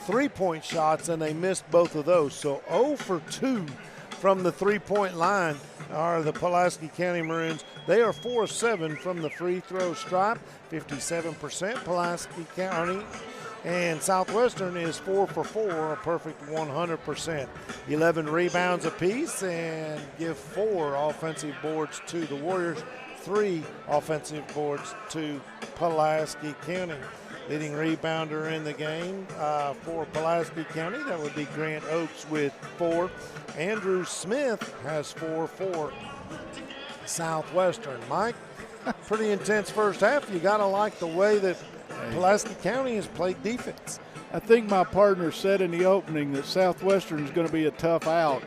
three-point shots and they missed both of those. So 0 for 2 from the three-point line are the Pulaski County Maroons. They are 4 of 7 from the free throw stripe, 57% Pulaski County. And Southwestern is 4 for 4, a perfect 100%. 11 rebounds apiece and give 4 offensive boards to the Warriors, 3 offensive boards to Pulaski County. Leading rebounder in the game for Pulaski County, that would be Grant Oakes with 4. Andrew Smith has 4 for Southwestern. Mike, pretty intense first half. You got to like the way that Pulaski County has played defense. I think my partner said in the opening that Southwestern is going to be a tough out.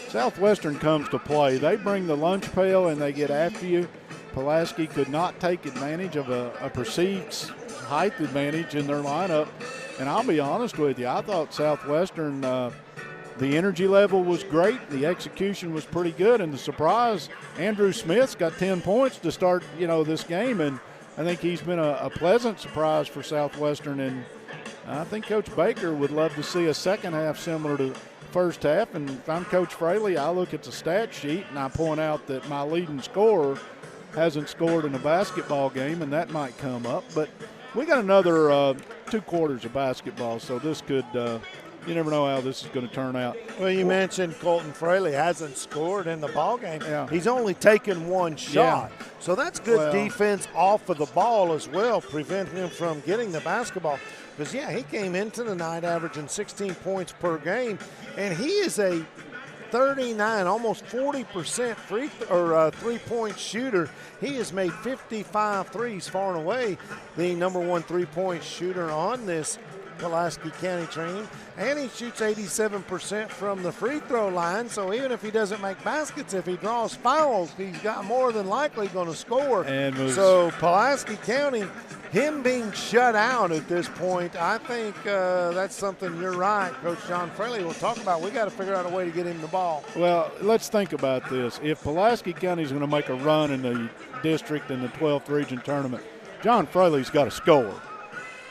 Southwestern comes to play. They bring the lunch pail and they get after you. Pulaski could not take advantage of a perceived height advantage in their lineup. And I'll be honest with you, I thought Southwestern, the energy level was great. The execution was pretty good. And the surprise, Andrew Smith's got 10 points to start, this game. And I think he's been a pleasant surprise for Southwestern. And I think Coach Baker would love to see a second half similar to first half. And if I'm Coach Fraley, I look at the stat sheet and I point out that my leading scorer hasn't scored in a basketball game, and that might come up. But we got another 2 quarters of basketball, so this could you never know how this is going to turn out. Well, you mentioned Colton Fraley hasn't scored in the ball game. Yeah. He's only taken 1 shot. Yeah. So that's good defense off of the ball as well, prevent him from getting the basketball. Because, he came into the night averaging 16 points per game, and he is a 39, almost 40% three-point shooter. He has made 55 threes, far and away the number 1 three-point shooter on this Pulaski County team, and he shoots 87% from the free throw line. So even if he doesn't make baskets, if he draws fouls, he's got more than likely going to score. So Pulaski County, him being shut out at this point, I think that's something you're right, Coach John Fraley will talk about. We got to figure out a way to get him the ball. Well, let's think about this. If Pulaski County is going to make a run in the district in the 12th region tournament, John Fraley's got to score.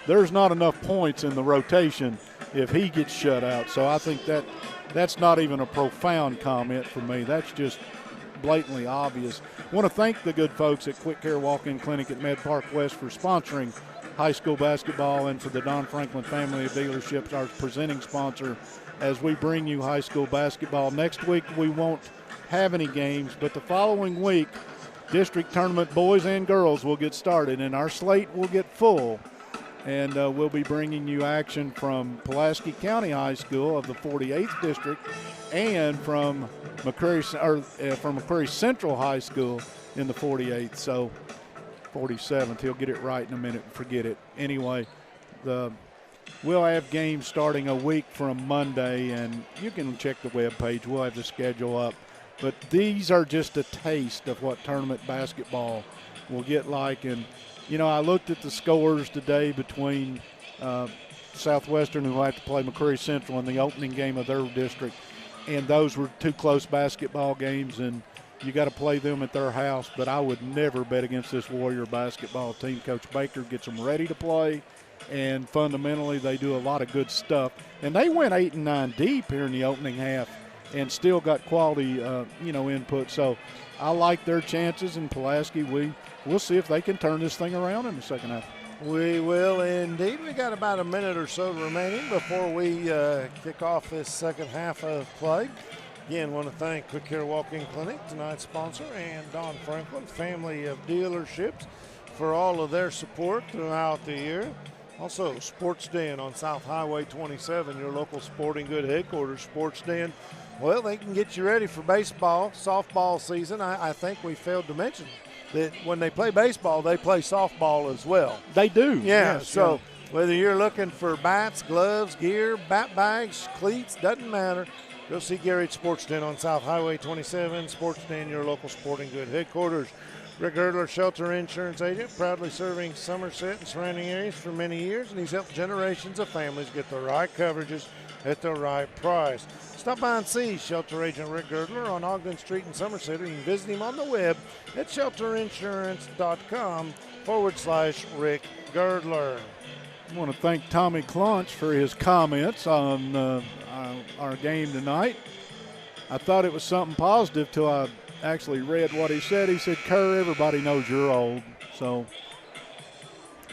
There's not enough points in the rotation if he gets shut out. So I think that's not even a profound comment for me. That's just blatantly obvious. I want to thank the good folks at Quick Care Walk-In Clinic at Med Park West for sponsoring high school basketball, and for the Don Franklin family of dealerships, our presenting sponsor, as we bring you high school basketball. Next week we won't have any games, but the following week, district tournament boys and girls will get started, and our slate will get full. And we'll be bringing you action from Pulaski County High School of the 48th District and from McCreary Central High School in the 48th. So 47th. He'll get it right in a minute and forget it. Anyway, we'll have games starting a week from Monday, and you can check the webpage. We'll have the schedule up. But these are just a taste of what tournament basketball will get like. And I looked at the scores today between Southwestern, who will have to play McCreary Central in the opening game of their district, and those were 2 close basketball games, and you got to play them at their house. But I would never bet against this Warrior basketball team. Coach Baker gets them ready to play, and fundamentally they do a lot of good stuff. And they went 8 and 9 deep here in the opening half and still got quality, input. So I like their chances, and Pulaski, we'll see if they can turn this thing around in the second half. We will indeed. We got about a minute or so remaining before we kick off this second half of play. Again, want to thank Quick Care Walk-In Clinic, tonight's sponsor, and Don Franklin, family of dealerships, for all of their support throughout the year. Also, Sports Den on South Highway 27, your local sporting good headquarters. Sports Den, well, they can get you ready for baseball, softball season. I think we failed to mention that when they play baseball, they play softball as well. They do. Yeah, yes, so whether you're looking for bats, gloves, gear, bat bags, cleats, doesn't matter. Go see Gary at Sports Den on South Highway 27. Sports Den, your local sporting good headquarters. Rick Girdler, Shelter Insurance Agent, proudly serving Somerset and surrounding areas for many years, and he's helped generations of families get the right coverages at the right price. Stop by and see Shelter Agent Rick Girdler on Ogden Street in Somerset, or you can visit him on the web at shelterinsurance.com/Rick Girdler. I want to thank Tommy Clunch for his comments on our game tonight. I thought it was something positive till I actually read what he said. He said, Kerr, everybody knows you're old. So,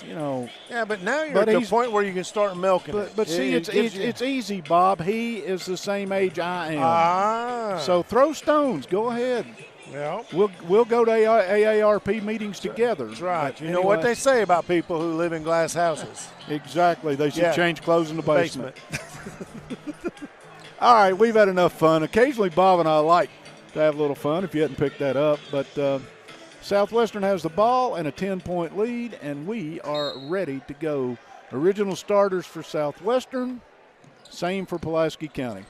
you know. Yeah, but now you're at the point where you can start milking it. But see, it's easy, Bob. He is the same age I am. So throw stones. Go ahead. Yeah. We'll go to AARP meetings together. That's right. You know what they say about people who live in glass houses. Exactly. They should change clothes in the basement. All right, we've had enough fun. Occasionally, Bob and I like to have a little fun, if you hadn't picked that up. But Southwestern has the ball and a 10-point lead, and we are ready to go. Original starters for Southwestern, same for Pulaski County.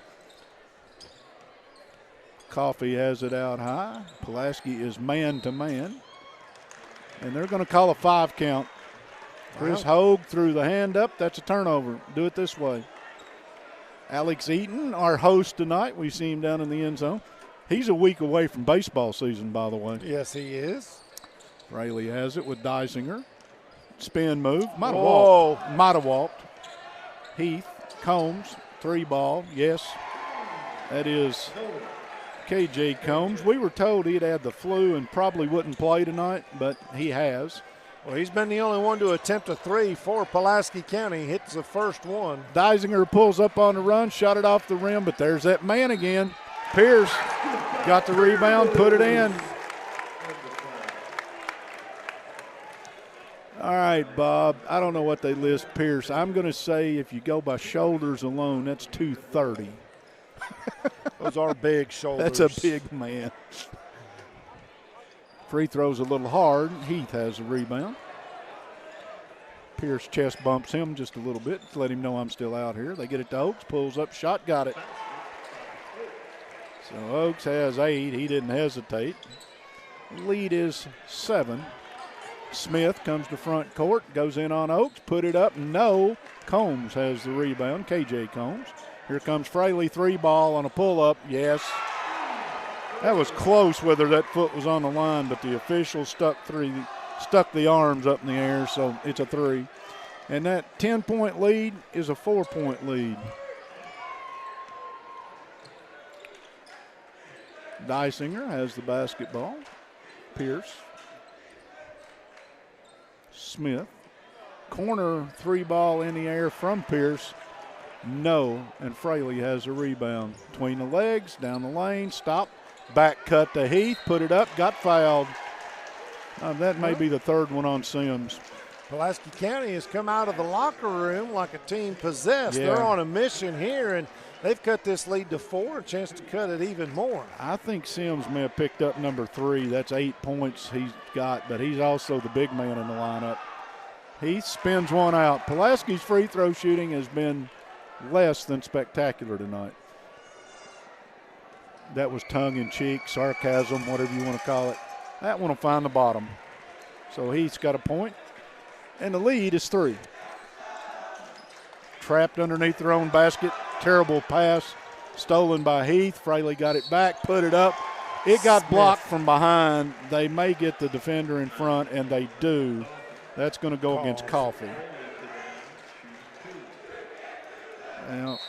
Coffee has it out high. Pulaski is man-to-man, and they're going to call a 5 count. Chris Hogue threw the hand up. That's a turnover. Do it this way. Alex Eaton, our host tonight. We see him down in the end zone. He's a week away from baseball season, by the way. Yes, he is. Fraley has it with Dysinger. Spin move. Might have walked. Heath, Combs, 3-ball. Yes, that is KJ Combs. We were told he'd had the flu and probably wouldn't play tonight, but he has. Well, he's been the only one to attempt a 3 for Pulaski County. Hits the first one. Dysinger pulls up on the run, shot it off the rim, but there's that man again. Pierce got the rebound, put it in. All right, Bob, I don't know what they list Pierce. I'm going to say if you go by shoulders alone, that's 230. Those are big shoulders. That's a big man. Free throw's a little hard. Heath has a rebound. Pierce chest bumps him just a little bit to let him know I'm still out here. They get it to Oaks, pulls up, shot, got it. So Oaks has 8. He didn't hesitate. Lead is 7. Smith comes to front court, goes in on Oaks, put it up, no. Combs has the rebound, KJ Combs. Here comes Fraley, 3-ball on a pull-up, yes. That was close whether that foot was on the line, but the official stuck the arms up in the air, so it's a 3. And that 10-point lead is a 4-point lead. Dysinger has the basketball. Pierce. Smith. Corner 3-ball in the air from Pierce. No, and Fraley has a rebound. Between the legs, down the lane, stop. Back cut to Heath, put it up, got fouled. That may be the third one on Sims. Pulaski County has come out of the locker room like a team possessed. Yeah. They're on a mission here, and they've cut this lead to 4, a chance to cut it even more. I think Sims may have picked up number 3. That's 8 points he's got, but he's also the big man in the lineup. Heath spins one out. Pulaski's free throw shooting has been less than spectacular tonight. That was tongue-in-cheek, sarcasm, whatever you want to call it. That one will find the bottom. So Heath's got a point, and the lead is 3. Trapped underneath their own basket. Terrible pass, stolen by Heath. Fraley got it back, put it up. It got blocked from behind. They may get the defender in front, and they do. That's going to go against Coffee. Now,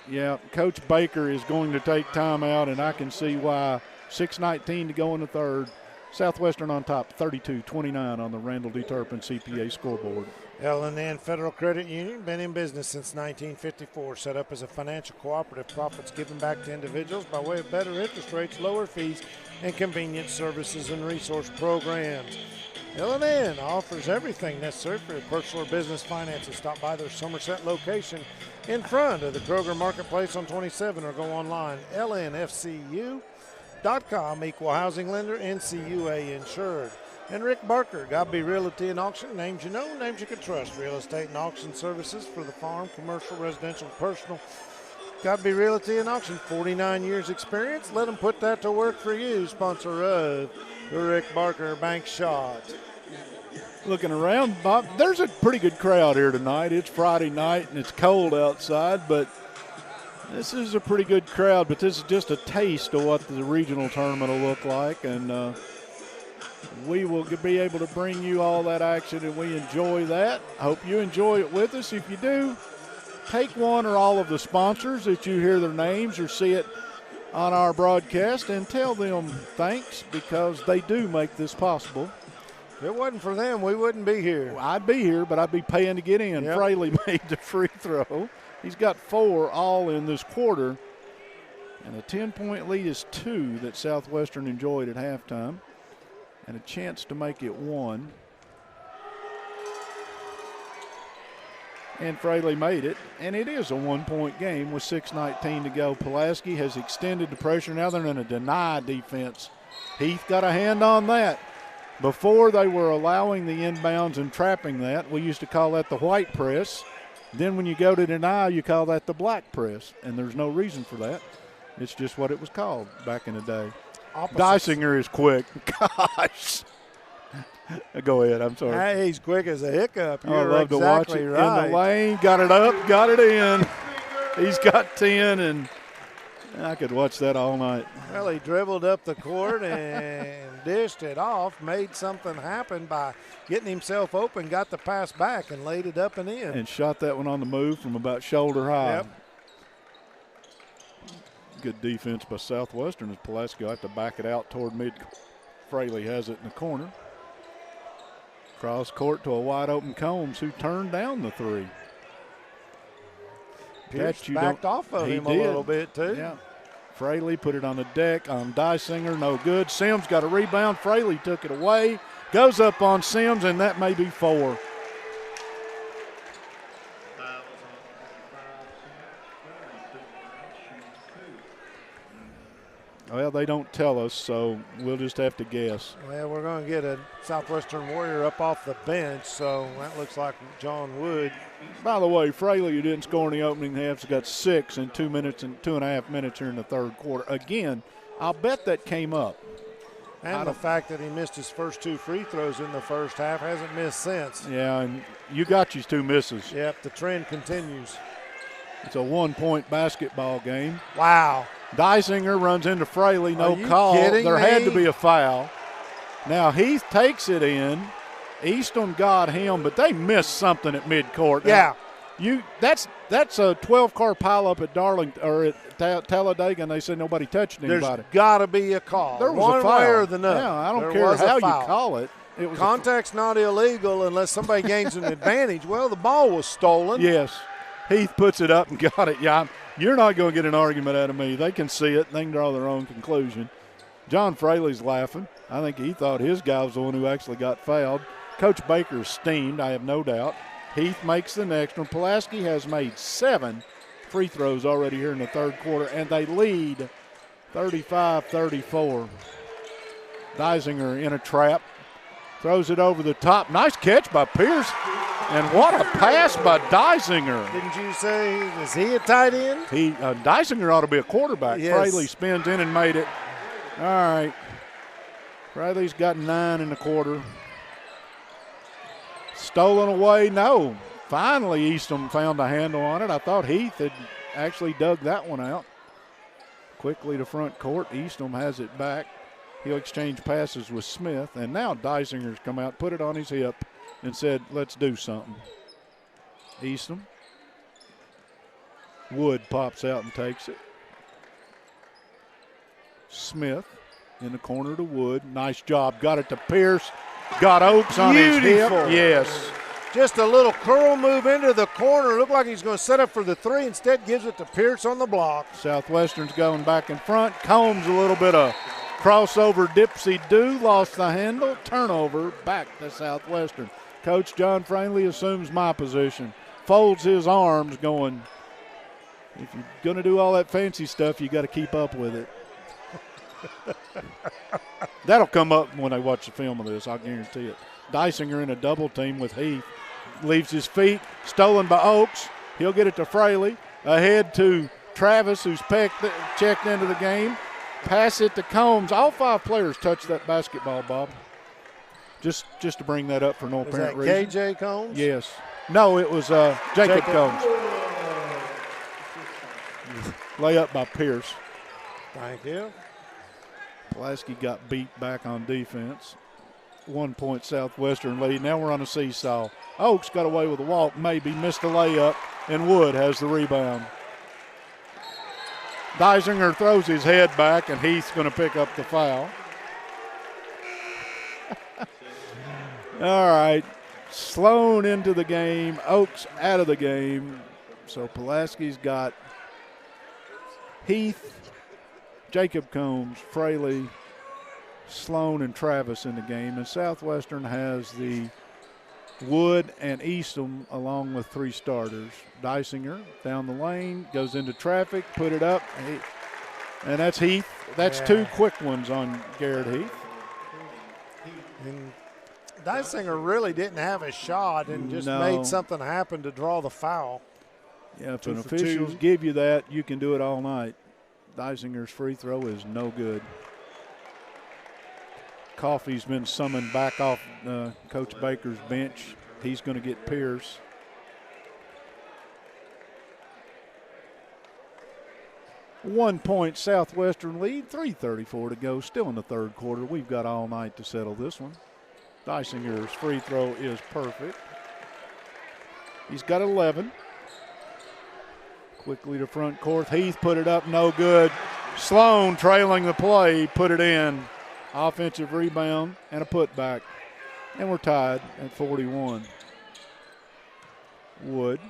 yeah, Coach Baker is going to take timeout, and I can see why. 6:19 to go in the third. Southwestern on top, 32-29 on the Randall D. Turpin CPA scoreboard. L&N Federal Credit Union, been in business since 1954, set up as a financial cooperative, profits given back to individuals by way of better interest rates, lower fees, and convenient services and resource programs. L&N offers everything necessary for your personal or business finances. Stop by their Somerset location in front of the Kroger Marketplace on 27 or go online, lnfcu.com, equal housing lender, NCUA insured. And Rick Barker, Godby Realty and Auction, names you know, names you can trust. Real estate and auction services for the farm, commercial, residential, personal. Godby Realty and Auction, 49 years experience. Let them put that to work for you. Sponsor of the Rick Barker Bank Shot. Looking around, Bob, there's a pretty good crowd here tonight. It's Friday night and it's cold outside, but this is a pretty good crowd. But this is just a taste of what the regional tournament will look like, and we will be able to bring you all that action, and we enjoy that. I hope you enjoy it with us. If you do, take one or all of the sponsors that you hear their names or see it on our broadcast and tell them thanks, because they do make this possible. If it wasn't for them, we wouldn't be here. Well, I'd be here, but I'd be paying to get in. Yep. Fraley made the free throw. He's got 4 all in this quarter, and a 10-point lead is 2 that Southwestern enjoyed at halftime, and a chance to make it 1. And Fraley made it, and it is a 1-point game with 6:19 to go. Pulaski has extended the pressure. Now they're in a deny defense. Heath got a hand on that. Before, they were allowing the inbounds and trapping that. We used to call that the white press. Then when you go to deny, you call that the black press, and there's no reason for that. It's just what it was called back in the day. Dysinger is quick. Gosh. Go ahead, I'm sorry. Hey, he's quick as a hiccup. I love to watch it. Right. In the lane, got it up, got it in. He's got 10, and I could watch that all night. Well, he dribbled up the court and dished it off, made something happen by getting himself open, got the pass back, and laid it up and in. And shot that one on the move from about shoulder high. Yep. Good defense by Southwestern as Pulaski will have to back it out toward mid. Fraley has it in the corner. Cross court to a wide open Combs, who turned down the 3. Pierce backed off of him a little bit too. Yeah. Fraley put it on the deck on Dysinger, no good. Sims got a rebound. Fraley took it away. Goes up on Sims, and that may be 4. Well, they don't tell us, so we'll just have to guess. Well, we're going to get a Southwestern Warrior up off the bench, so that looks like John Wood. By the way, Fraley, who didn't score in the opening half, has got 6 in 2 minutes and 2.5 minutes here in the third quarter. Again, I'll bet that came up. And the fact that he missed his first 2 free throws in the first half, hasn't missed since. Yeah, and you got his 2 misses. Yep, the trend continues. It's a 1-point basketball game. Wow. Dysinger runs into Fraley, no call. Kidding there me? had to be a foul. Now Heath takes it in. Easton got him, but they missed something at midcourt. Yeah. Now, that's a 12-car pileup at Darlington or at Talladega, and they said nobody touched anybody. There's got to be a call. There was one a foul. way or the other. Yeah, I don't There care how a foul. you call it. It was Contact's not illegal unless somebody gains an advantage. Well, the ball was stolen. Yes. Heath puts it up and got it. Yeah, you're not going to get an argument out of me. They can see it. They can draw their own conclusion. John Fraley's laughing. I think he thought his guy was the one who actually got fouled. Coach Baker's steamed, I have no doubt. Heath makes the next one. Pulaski has made 7 free throws already here in the third quarter, and they lead 35-34. Dysinger in a trap. Throws it over the top. Nice catch by Pierce. And what a pass by Dysinger. Didn't you say, is he a tight end? Dysinger ought to be a quarterback. Yes. Fraley spins in and made it. All right. Fraley's got 9 in the quarter. Stolen away, no. Finally, Easton found a handle on it. I thought Heath had actually dug that one out. Quickly to front court. Easton has it back. He'll exchange passes with Smith. And now Dysinger's come out, put it on his hip, and said, let's do something. Easton. Wood pops out and takes it. Smith in the corner to Wood. Nice job. Got it to Pierce. Got Oaks on his hip. Yes. Just a little curl move into the corner. Looked like he's going to set up for the three. Instead, gives it to Pierce on the block. Southwestern's going back in front. Combs a little bit of crossover dipsy-do. Lost the handle. Turnover back to Southwestern. Coach John Franklin assumes my position. Folds his arms going, if you're going to do all that fancy stuff, you got to keep up with it. That'll come up when I watch the film of this, I'll guarantee it. Dysinger in a double team with Heath. Leaves his feet, stolen by Oaks. He'll get it to Fraley. Ahead to Travis, who's checked into the game. Pass it to Combs. All 5 players touched that basketball, Bob. Just to bring that up for no apparent reason. Is that KJ Combs? Yes. No, it was Jacob Combs. Layup by Pierce. Thank you. Pulaski got beat back on defense. 1 point Southwestern lead. Now we're on a seesaw. Oaks got away with a walk, maybe, missed a layup, and Wood has the rebound. Dysinger throws his head back, and Heath's going to pick up the foul. All right. Sloan into the game. Oaks out of the game. So Pulaski's got Heath, Jacob Combs, Fraley, Sloan, and Travis in the game. And Southwestern has the Wood and Eastham along with 3 starters. Dysinger down the lane, goes into traffic, put it up. And that's Heath. That's 2 quick ones on Garrett Heath. And Dysinger really didn't have a shot and just made something happen to draw the foul. Yeah, if an officials give you that, you can do it all night. Dysinger's free throw is no good. Coffey's been summoned back off Coach Baker's bench. He's going to get Pierce. One point Southwestern lead, 3:34 to go, still in the third quarter. We've got all night to settle this one. Dysinger's free throw is perfect. He's got 11. Quickly to front court. Heath put it up, no good. Sloan trailing the play, put it in. Offensive rebound and a putback. And we're tied at 41. Wood.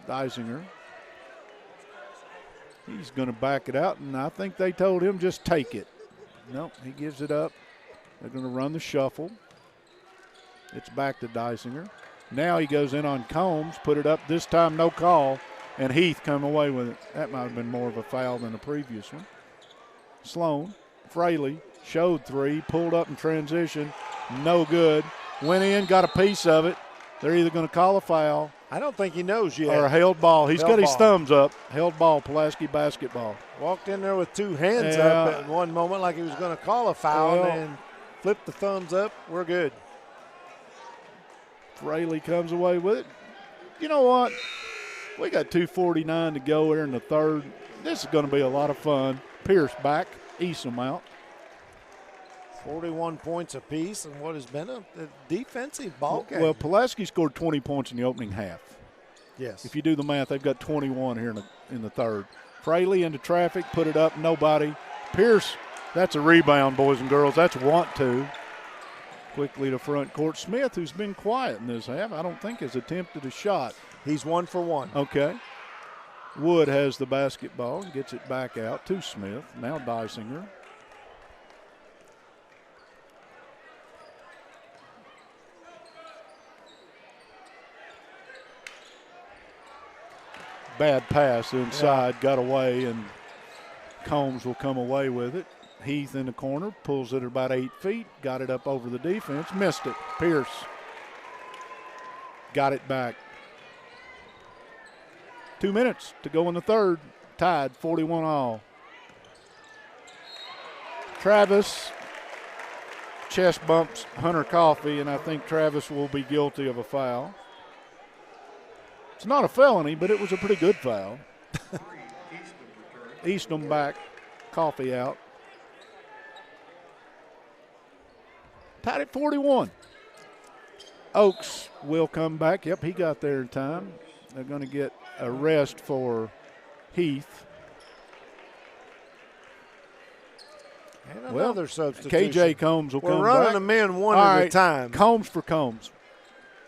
Dysinger. He's going to back it out, and I think they told him just take it. Nope, he gives it up. They're going to run the shuffle. It's back to Dysinger. Now he goes in on Combs, put it up. This time no call, and Heath come away with it. That might have been more of a foul than the previous one. Sloan. Fraley showed 3, pulled up in transition, no good. Went in, got a piece of it. They're either going to call a foul. I don't think he knows yet. Or a held ball. He's got his thumbs up. Held ball, Pulaski basketball. Walked in there with 2 hands up at one moment like he was going to call a foul and flipped the thumbs up. We're good. Fraley comes away with it. You know what? We got 2:49 to go here in the third. This is going to be a lot of fun. Pierce back. Eastham out. 41 points apiece in what has been a defensive ball game. Well, Pulaski scored 20 points in the opening half. Yes. If you do the math, they've got 21 here in the third. Fraley into traffic, put it up, nobody. Pierce, that's a rebound, boys and girls. That's want to. Quickly to front court. Smith, who's been quiet in this half, I don't think has attempted a shot. He's 1 for 1. Okay. Wood has the basketball and gets it back out to Smith. Now Dysinger. Bad pass inside, got away, and Combs will come away with it. Heath in the corner, pulls it about 8 feet, got it up over the defense, missed it. Pierce got it back. 2 minutes to go in the third, tied 41 all. Travis chest bumps Hunter Coffey, and I think Travis will be guilty of a foul. It's not a felony, but it was a pretty good foul. Eastham back, Coffey out. Tied at 41. Oaks will come back. Yep, he got there in time. They're going to get a rest for Heath. And another substitution. KJ Combs will come back. We're running them in one at a time. Combs for Combs.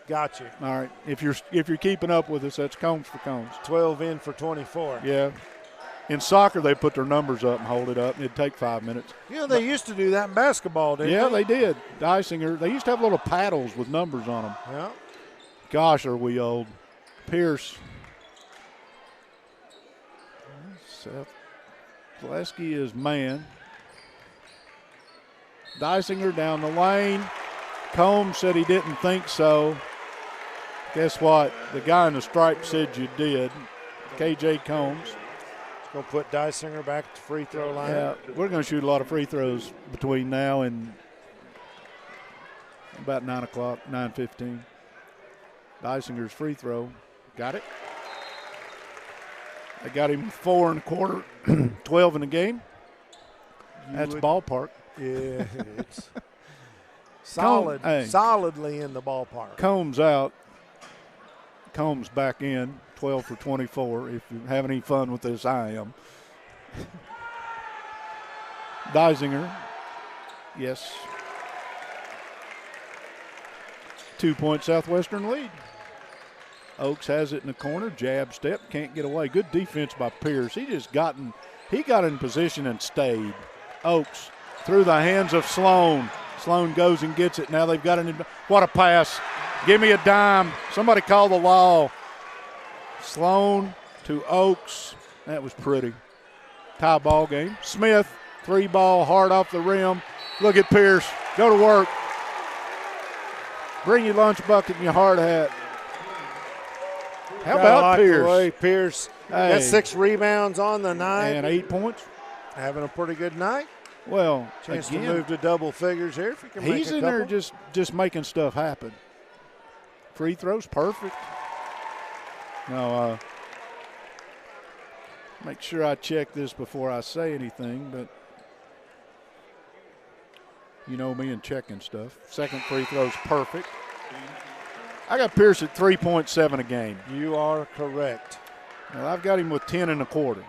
Got you. All right. If you're keeping up with us, that's Combs for Combs. 12 in for 24. Yeah. In soccer, they put their numbers up and hold it up. It'd take 5 minutes. They used to do that in basketball, didn't they? Yeah, they did. Dysinger, they used to have little paddles with numbers on them. Yeah. Gosh, are we old. Pierce. Seth Pulaski is man. Dysinger down the lane. Combs said he didn't think so. Guess what? The guy in the stripe said you did. KJ Combs. Going to put Dysinger back at the free throw line. Yeah, we're going to shoot a lot of free throws between now and about 9 o'clock, 9:15. Dysinger's free throw. Got it. I got him 4 1/4, 12 in the game. That's ballpark. Yeah, it's solidly in the ballpark. Combs out. Combs back in, 12 for 24. If you're having any fun with this, I am. Dysinger, yes. 2-point Southwestern lead. Oaks has it in the corner, jab step, can't get away. Good defense by Pierce. He got in position and stayed. Oaks through the hands of Sloan. Sloan goes and gets it. Now they've got what a pass. Give me a dime. Somebody call the law. Sloan to Oaks. That was pretty. Tie ball game. Smith, 3-ball, hard off the rim. Look at Pierce. Go to work. Bring your lunch bucket and your hard hat. How about Pierce? Pierce got 6 rebounds on the night. And 8 points. Having a pretty good night. Well, chance again, to move to double figures here if he can make a couple. He's in there just making stuff happen. Free throws, perfect. Now, make sure I check this before I say anything, but you know me and checking stuff. Second free throw's perfect. I got Pierce at 3.7 a game. You are correct. Well, I've got him with 10 1/4.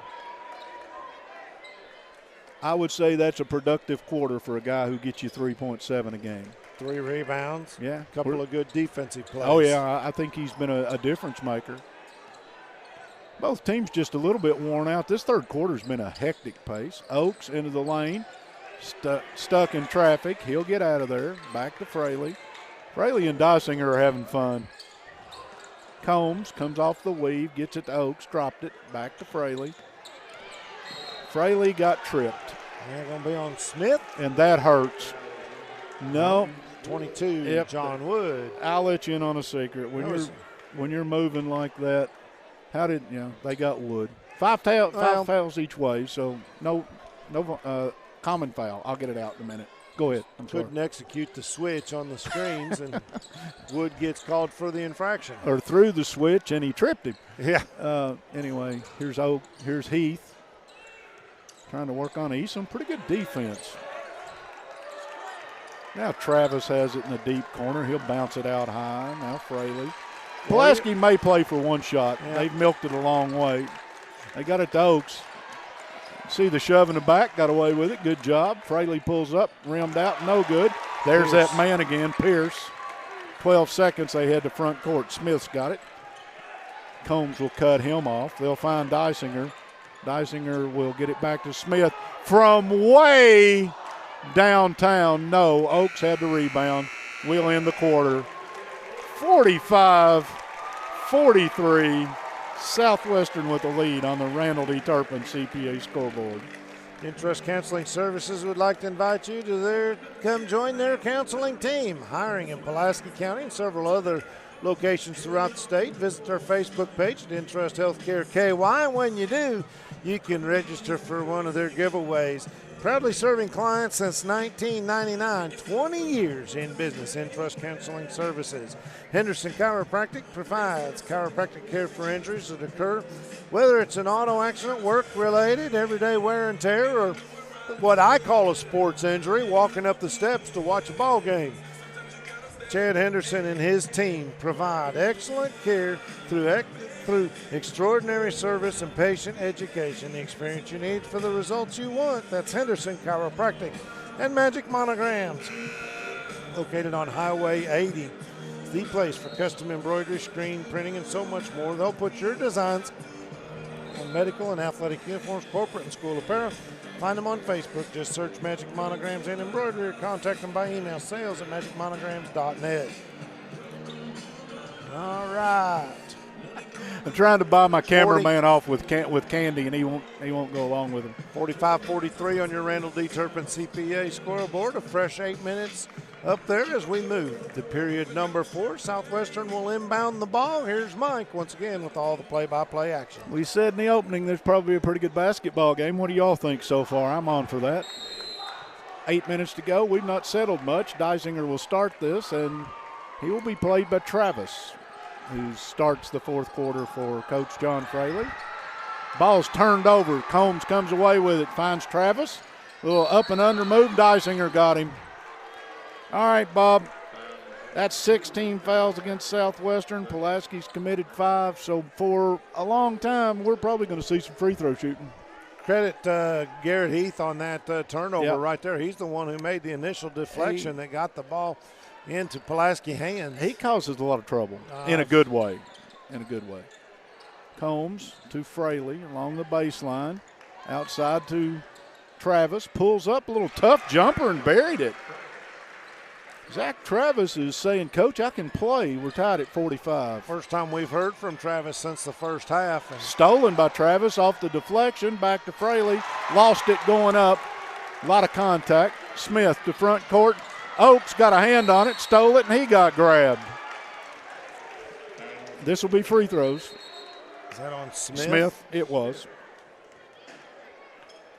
I would say that's a productive quarter for a guy who gets you 3.7 a game. 3 rebounds. Yeah. A couple of good defensive plays. Oh, yeah. I think he's been a difference maker. Both teams just a little bit worn out. This third quarter's been a hectic pace. Oaks into the lane. Stuck in traffic. He'll get out of there. Back to Fraley. Fraley and Dysinger are having fun. Combs comes off the weave, gets it to Oaks, dropped it. Back to Fraley. Fraley got tripped. They're going to be on Smith. And that hurts. No. 22, yep. John Wood. I'll let you in on a secret. When you're moving like that, they got Wood. Five fouls each way, so no common foul. I'll get it out in a minute. Go ahead. Couldn't execute the switch on the screens, and Wood gets called for the infraction. Or threw the switch, and he tripped him. Yeah. Anyway, here's Heath. Trying to work on Easton. Pretty good defense. Now Travis has it in the deep corner. He'll bounce it out high. Now Fraley. Pulaski may play for one shot. Yeah. They've milked it a long way. They got it to Oaks. See the shove in the back. Got away with it. Good job. Fraley pulls up. Rimmed out. No good. There's Pierce. That man again, Pierce. 12 seconds they head to front court. Smith's got it. Combs will cut him off. They'll find Dysinger. Dysinger will get it back to Smith from way downtown. No, Oaks had the rebound. We'll end the quarter. 45-43. Southwestern with the lead on the Randall D. Turpin CPA scoreboard. Interest Counseling Services would like to invite you to come join their counseling team. Hiring in Pulaski County and several other locations throughout the state. Visit our Facebook page at Interest Healthcare KY. And when you do, you can register for one of their giveaways. Proudly serving clients since 1999, 20 years in business. Interest Counseling Services. Henderson Chiropractic provides chiropractic care for injuries that occur, whether it's an auto accident, work-related, everyday wear and tear, or what I call a sports injury, walking up the steps to watch a ball game. Chad Henderson and his team provide excellent care through extraordinary service and patient education. The experience you need for the results you want. That's Henderson Chiropractic and Magic Monograms. Located on Highway 80. the place for custom embroidery, screen printing, and so much more. They'll put your designs on medical and athletic uniforms, corporate and school apparel. Find them on Facebook. Just search Magic Monograms and Embroidery, or contact them by email, sales@magicmonograms.net. All right. I'm trying to buy my cameraman off with candy, and he won't go along with him. 45-43 on your Randall D. Turpin CPA scoreboard. A fresh 8 minutes up there as we move to period number 4. Southwestern will inbound the ball. Here's Mike once again with all the play-by-play action. We said in the opening there's probably a pretty good basketball game. What do y'all think so far? I'm on for that. 8 minutes to go. We've not settled much. Deisinger will start this, and he will be played by Travis, who starts the fourth quarter for Coach John Fraley. Ball's turned over. Combs comes away with it, finds Travis. A little up and under move. Deisinger got him. All right, Bob. That's 16 fouls against Southwestern. Pulaski's committed 5. So for a long time, we're probably going to see some free throw shooting. Credit Garrett Heath on that turnover right there. He's the one who made the initial deflection that got the ball into Pulaski hands. He causes a lot of trouble in a good way. Combs to Fraley along the baseline. Outside to Travis. Pulls up a little tough jumper and buried it. Zach Travis is saying, Coach, I can play. We're tied at 45. First time we've heard from Travis since the first half. Stolen by Travis off the deflection. Back to Fraley. Lost it going up. A lot of contact. Smith to front court. Oaks got a hand on it, stole it, and he got grabbed. This will be free throws. Is that on Smith? Smith, it was.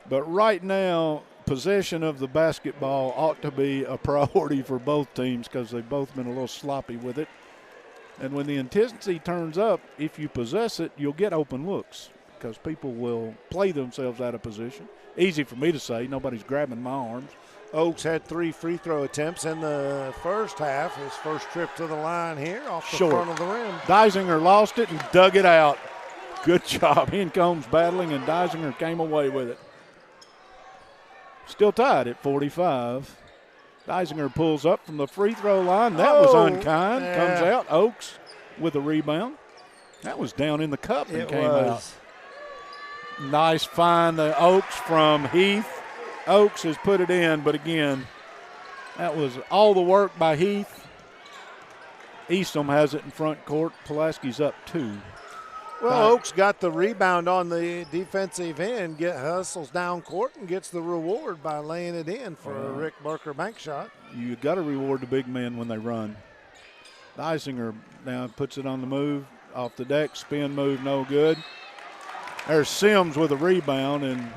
But right now, possession of the basketball ought to be a priority for both teams because they've both been a little sloppy with it. And when the intensity turns up, if you possess it, you'll get open looks because people will play themselves out of position. Easy for me to say. Nobody's grabbing my arms. Oaks had 3 free throw attempts in the first half. His first trip to the line here off the front of the rim. Deisinger lost it and dug it out. Good job. He and Combs battling, and Deisinger came away with it. Still tied at 45. Deisinger pulls up from the free throw line. That was unkind. Yeah. Comes out. Oaks with a rebound. That was down in the cup and came out. Nice find to Oaks from Heath. Oaks has put it in, but again, that was all the work by Heath. Eastham has it in front court. Pulaski's up 2. Well, Oaks got the rebound on the defensive end, hustles down court and gets the reward by laying it in for a Rick Barker bank shot. You got to reward the big men when they run. Deisinger now puts it on the move, off the deck, spin move, no good. There's Sims with a rebound, and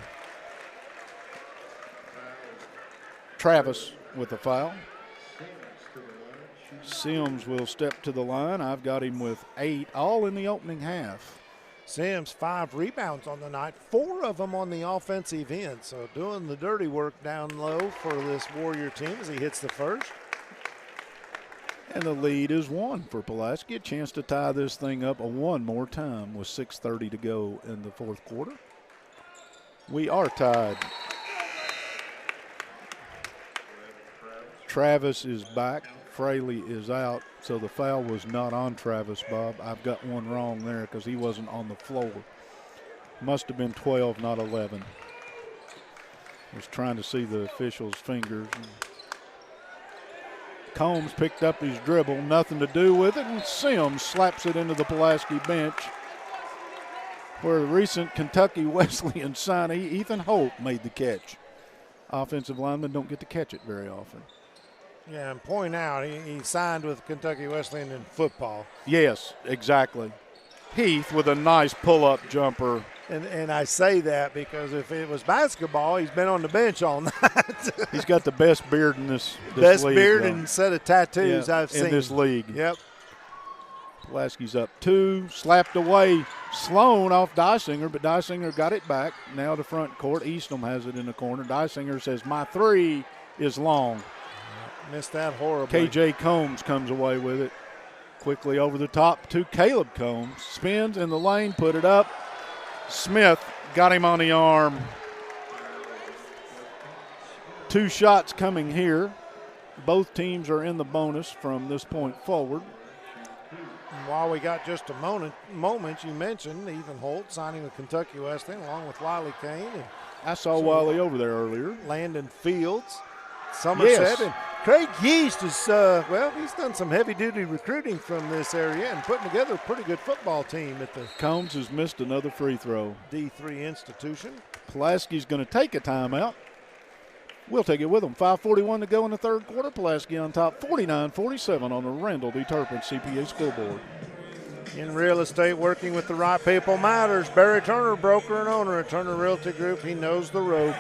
Travis with a foul. Sims will step to the line. I've got him with 8, all in the opening half. Sims 5 rebounds on the night, 4 of them on the offensive end. So doing the dirty work down low for this Warrior team as he hits the first. And the lead is 1 for Pulaski. A chance to tie this thing up one more time with 6:30 to go in the fourth quarter. We are tied. Travis is back. Fraley is out, so the foul was not on Travis, Bob. I've got one wrong there because he wasn't on the floor. Must have been 12, not 11. Was trying to see the official's fingers. Combs picked up his dribble, nothing to do with it, and Sims slaps it into the Pulaski bench, where the recent Kentucky Wesleyan signee Ethan Holt made the catch. Offensive linemen don't get to catch it very often. Yeah, and point out, he signed with Kentucky Wesleyan in football. Yes, exactly. Heath with a nice pull-up jumper. And I say that because if it was basketball, he's been on the bench all night. He's got the best beard in this best league. Best beard and set of tattoos I've seen. In this league. Yep. Pulaski's up 2, slapped away Sloan off Deisinger, but Deisinger got it back. Now to front court. Eastham has it in the corner. Deisinger says, my 3 is long. Missed that horribly. KJ Combs comes away with it. Quickly over the top to Caleb Combs. Spins in the lane, put it up. Smith got him on the arm. 2 shots coming here. Both teams are in the bonus from this point forward. And while we got just a moment, you mentioned Ethan Holt signing with Kentucky Wesleyan along with Wiley Kane. And I saw Wiley over there earlier. Landon Fields, Somerset, and Craig Yeast is, he's done some heavy-duty recruiting from this area and putting together a pretty good football team at the Combs has missed another free throw. D3 institution. Pulaski's going to take a timeout. We'll take it with them. 5:41 to go in the third quarter. Pulaski on top, 49-47 on the Randall D. Turpin CPA scoreboard. In real estate, working with the right people matters. Barry Turner, broker and owner at Turner Realty Group. He knows the ropes.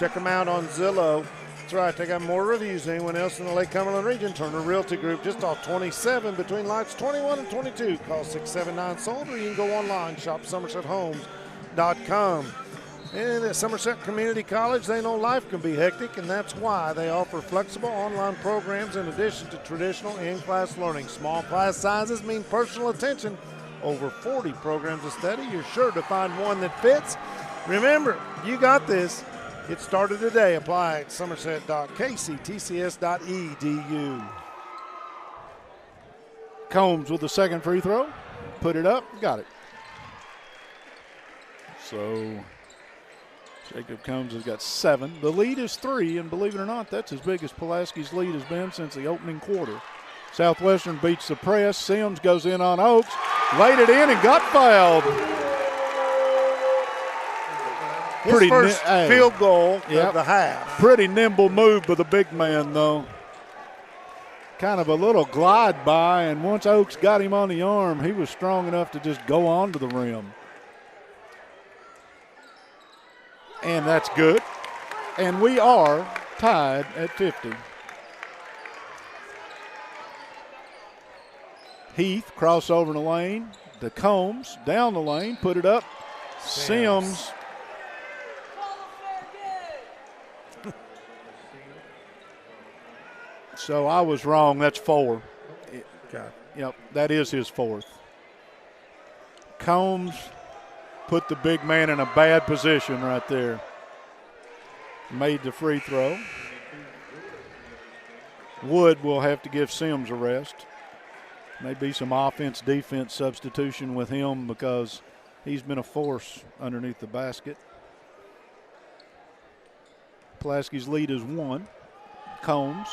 Check him out on Zillow. That's right, they got more reviews than anyone else in the Lake Cumberland region. Turner Realty Group, just off 27 between lots 21 and 22. Call 679-SOLD, or you can go online, shop somersethomes.com. And at Somerset Community College, they know life can be hectic, and that's why they offer flexible online programs in addition to traditional in-class learning. Small class sizes mean personal attention. Over 40 programs of study. You're sure to find one that fits. Remember, you got this. Get started today. Apply at somerset.kctcs.edu. Combs with the second free throw. Put it up. Got it. So Jacob Combs has got 7. The lead is 3, and believe it or not, that's as big as Pulaski's lead has been since the opening quarter. Southwestern beats the press. Sims goes in on Oaks, laid it in and got fouled. His first field goal of the half. Pretty nimble move by the big man, though. Kind of a little glide by, and once Oaks got him on the arm, he was strong enough to just go on to the rim. And that's good. And we are tied at 50. Heath, crossover in the lane. To Combs, down the lane, put it up. Sims. So I was wrong. That's 4. Yep, that is his 4th. Combs put the big man in a bad position right there. Made the free throw. Wood will have to give Sims a rest. Maybe some offense-defense substitution with him because he's been a force underneath the basket. Pulaski's lead is 1. Combs.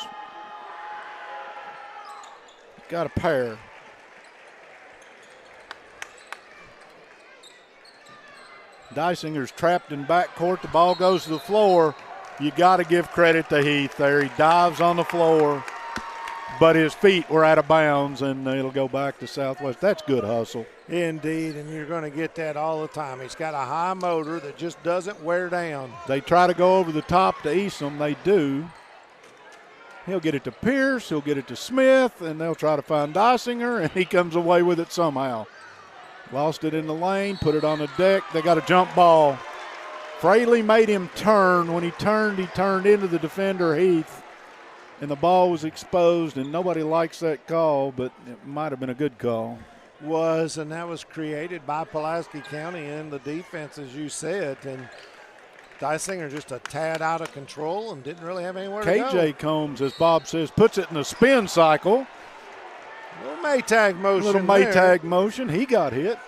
Got a pair. Dysinger's trapped in backcourt. The ball goes to the floor. You got to give credit to Heath there. He dives on the floor, but his feet were out of bounds, and it'll go back to Southwest. That's good hustle. Indeed, and you're going to get that all the time. He's got a high motor that just doesn't wear down. They try to go over the top to Eastham. They do. He'll get it to Pierce. He'll get it to Smith, and they'll try to find Dysinger, and he comes away with it somehow. Lost it in the lane, put it on the deck. They got a jump ball. Fraley made him turn. When he turned into the defender, Heath, and the ball was exposed, and nobody likes that call, but it might have been a good call. And that was created by Pulaski County and the defense, as you said, and Dysinger just a tad out of control and didn't really have anywhere to go. KJ Combs, as Bob says, puts it in a spin cycle. Little Maytag motion. Little Maytag motion. He got hit.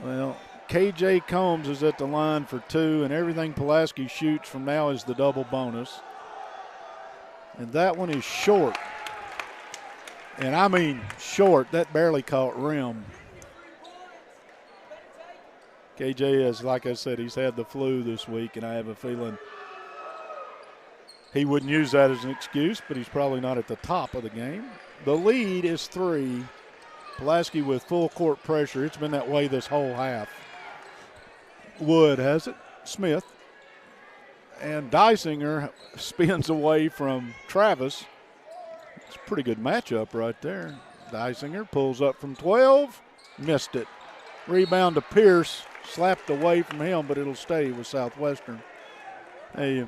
Well, KJ Combs is at the line for 2, and everything Pulaski shoots from now is the double bonus. And that one is short. And I mean short. That barely caught rim. KJ is, like I said, he's had the flu this week, and I have a feeling he wouldn't use that as an excuse, but he's probably not at the top of the game. The lead is 3. Pulaski with full court pressure. It's been that way this whole half. Wood has it. Smith. And Dysinger spins away from Travis. It's a pretty good matchup right there. Dysinger pulls up from 12. Missed it. Rebound to Pierce. Slapped away from him, but it'll stay with Southwestern. Hey,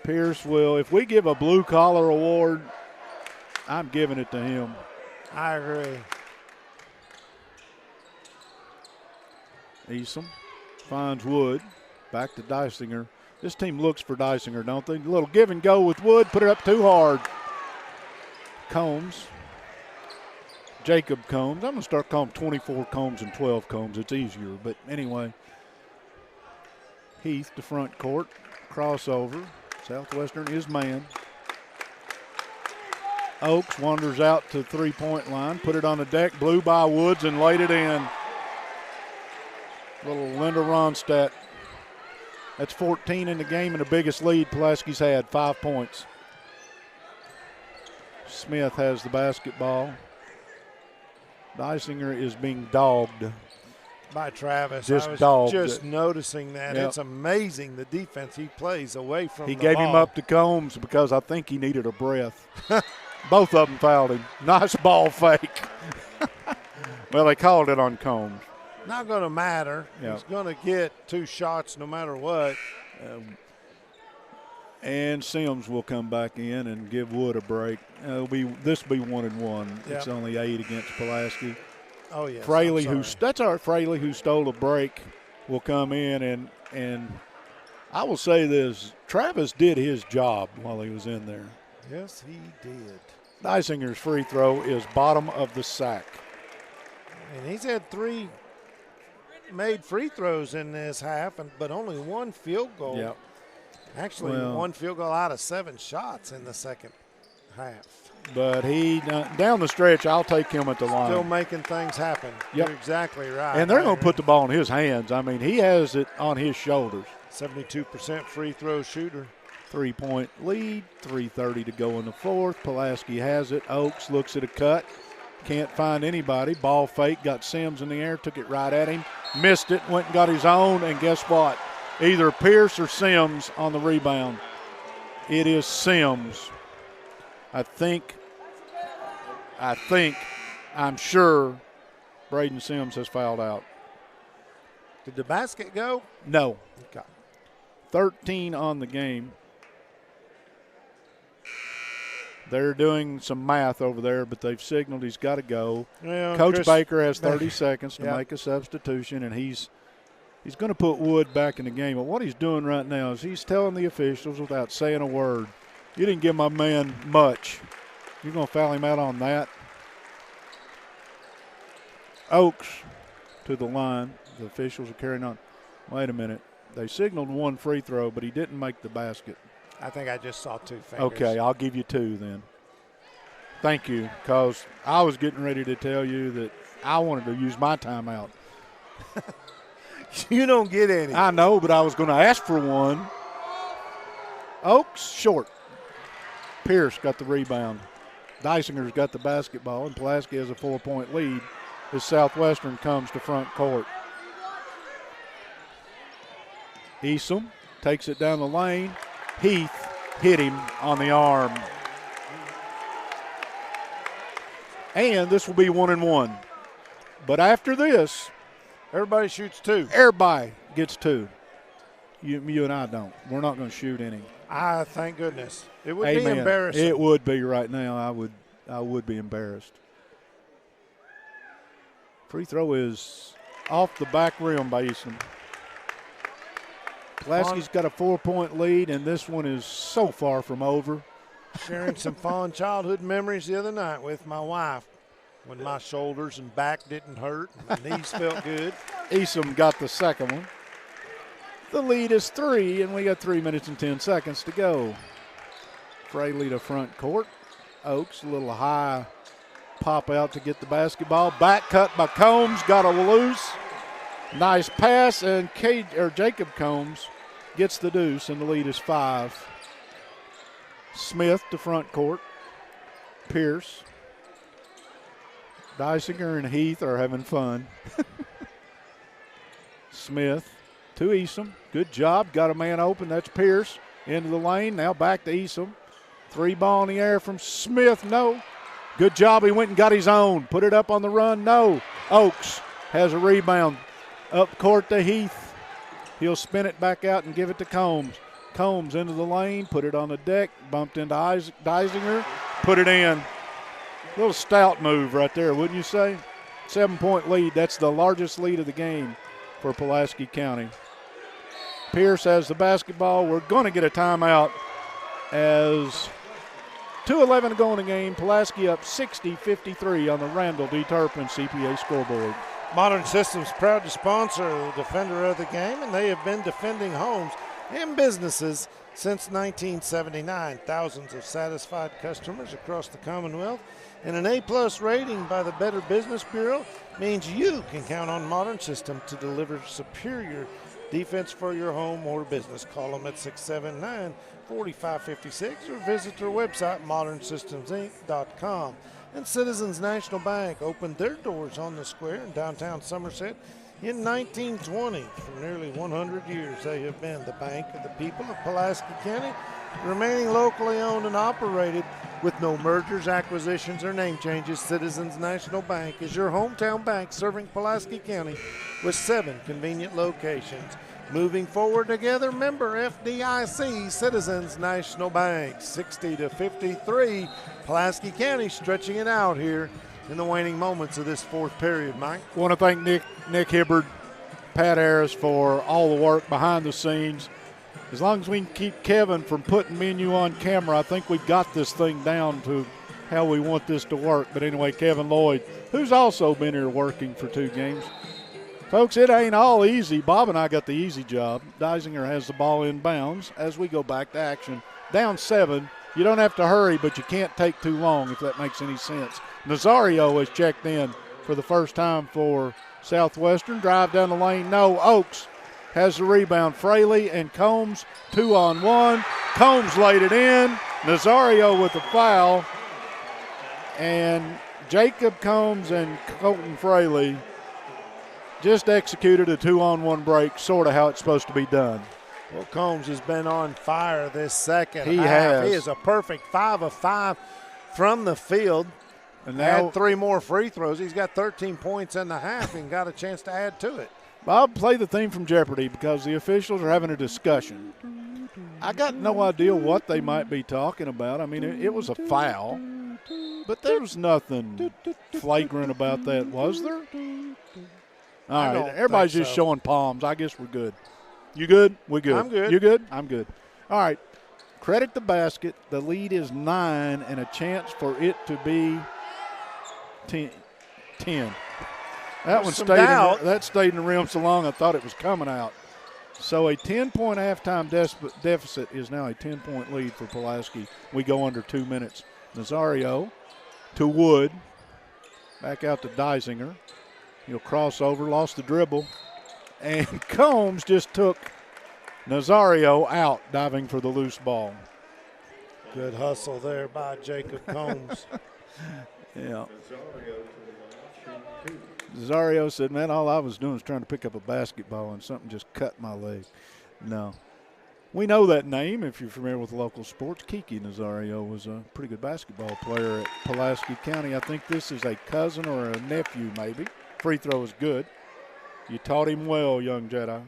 Pierce will, if we give a blue-collar award, I'm giving it to him. I agree. Easom finds Wood. Back to Dysinger. This team looks for Dysinger, don't they? A little give and go with Wood. Put it up too hard. Combs. Jacob Combs. I'm going to start calling 24 Combs and 12 Combs. It's easier. But anyway. Heath to front court. Crossover. Southwestern is man. Oaks wanders out to three-point line. Put it on the deck. Blew by Woods and laid it in. Little Linda Ronstadt. That's 14 in the game and the biggest lead Pulaski's had, 5 points. Smith has the basketball. Dysinger is being dogged. By Travis. Just I was dogged. just noticing that. Yep. It's amazing the defense he plays away from He the gave ball. him up to Combs because I think he needed a breath. Both of them fouled him. Nice ball fake. Well, they called it on Combs. Not going to matter. Yep. He's going to get 2 shots no matter what. And Sims will come back in and give Wood a break. This will be 1-1. Yep. It's only 8 against Pulaski. Oh, yes. Fraley, Fraley, who stole a break, will come in, and I will say this: Travis did his job while he was in there. Yes, he did. Dysinger's free throw is bottom of the sack. And he's had 3 made free throws in this half, but only 1 field goal. Yep. Actually, 1 field goal out of 7 shots in the second half. But he, down the stretch, I'll take him at the line. Still making things happen. Yep. You're exactly right. And they're going to put the ball in his hands. I mean, he has it on his shoulders. 72% free throw shooter. 3-point lead, 3:30 to go in the fourth. Pulaski has it. Oaks looks at a cut. Can't find anybody. Ball fake, got Sims in the air, took it right at him. Missed it, went and got his own, and guess what? Either Pierce or Sims on the rebound. It is Sims. I'm sure Braden Sims has fouled out. Did the basket go? No. Okay. 13 on the game. They're doing some math over there, but they've signaled he's got to go. Well, Coach Baker has 30 seconds to Yep. make a substitution, and he's going to put Wood back in the game. But what he's doing right now is he's telling the officials without saying a word, you didn't give my man much. You're going to foul him out on that. Oaks to the line. The officials are carrying on. Wait a minute. They signaled 1 free throw, but he didn't make the basket. I think I just saw 2 fingers. Okay, I'll give you 2 then. Thank you, because I was getting ready to tell you that I wanted to use my timeout. You don't get any. I know, but I was going to ask for one. Oaks, short. Pierce got the rebound. Dysinger's got the basketball, and Pulaski has a 4-point lead as Southwestern comes to front court. Easom takes it down the lane. Heath hit him on the arm. And this will be 1-1. But after this, everybody shoots 2. Everybody gets 2. You and I don't. We're not going to shoot any. Thank goodness. It would Amen. be embarrassing. It would be right now. I would be embarrassed. Free throw is off the back rim by Easton. Pulaski's got a 4-point lead, and this one is so far from over. Sharing some fond childhood memories the other night with my wife when my shoulders and back didn't hurt and my knees felt good. Easom got the second one. The lead is 3, and we got 3 minutes and 10 seconds to go. Fraley to front court. Oaks, a little high pop out to get the basketball. Back cut by Combs, got a loose. Nice pass, and Jacob Combs gets the deuce, and the lead is 5. Smith to front court. Pierce. Dysinger and Heath are having fun. Smith to Easom. Good job. Got a man open. That's Pierce. Into the lane. Now back to Easom. 3 ball in the air from Smith. No. Good job. He went and got his own. Put it up on the run. No. Oaks has a rebound. Up court to Heath. He'll spin it back out and give it to Combs. Combs into the lane. Put it on the deck. Bumped into Dysinger. Put it in. Little stout move right there, wouldn't you say? 7-point lead. That's the largest lead of the game for Pulaski County. Pierce has the basketball. We're going to get a timeout as 2:11 to go in the game. Pulaski up 60-53 on the Randall D. Turpin CPA scoreboard. Modern Systems proud to sponsor the defender of the game, and they have been defending homes and businesses since 1979. Thousands of satisfied customers across the Commonwealth, and an A+ rating by the Better Business Bureau means you can count on Modern System to deliver superior defense for your home or business. Call them at 679-4556 or visit their website, modernsystemsinc.com. And Citizens National Bank opened their doors on the square in downtown Somerset in 1920. For nearly 100 years, they have been the bank of the people of Pulaski County, remaining locally owned and operated with no mergers, acquisitions, or name changes. Citizens National Bank is your hometown bank serving Pulaski County with 7 convenient locations. Moving forward together, member FDIC, Citizens National Bank, 60-53. Pulaski County stretching it out here in the waning moments of this fourth period, Mike. I want to thank Nick Hibbard, Pat Harris for all the work behind the scenes. As long as we can keep Kevin from putting me and you on camera, I think we got this thing down to how we want this to work. But anyway, Kevin Lloyd, who's also been here working for 2 games. Folks, it ain't all easy. Bob and I got the easy job. Deisinger has the ball in bounds as we go back to action. Down 7. You don't have to hurry, but you can't take too long, if that makes any sense. Nazario has checked in for the first time for Southwestern. Drive down the lane. No. Oakes has the rebound. Fraley and Combs 2-on-1. Combs laid it in. Nazario with the foul. And Jacob Combs and Colton Fraley just executed a 2-on-1 break, sort of how it's supposed to be done. Well, Combs has been on fire this second He half. has. He is a perfect 5 of 5 from the field. And now add 3 more free throws. He's got 13 points in the half and got a chance to add to it. Bob, play the theme from Jeopardy because the officials are having a discussion. I got no idea what they might be talking about. I mean, it was a foul, but there was nothing flagrant about that, was there? All right, everybody's just showing palms. I guess we're good. You good? We good. I'm good. You good? I'm good. All right. Credit the basket. The lead is 9 and a chance for it to be 10. That one stayed in the rim so long I thought it was coming out. So a 10-point halftime deficit is now a 10-point lead for Pulaski. We go under 2 minutes. Nazario to Wood. Back out to Deisinger. He'll cross over, lost the dribble. And Combs just took Nazario out, diving for the loose ball. Good hustle there by Jacob Combs. Yeah. Nazario said, man, all I was doing was trying to pick up a basketball and something just cut my leg. No. We know that name if you're familiar with local sports. Kiki Nazario was a pretty good basketball player at Pulaski County. I think this is a cousin or a nephew maybe. Free throw is good. You taught him well, young Jedi.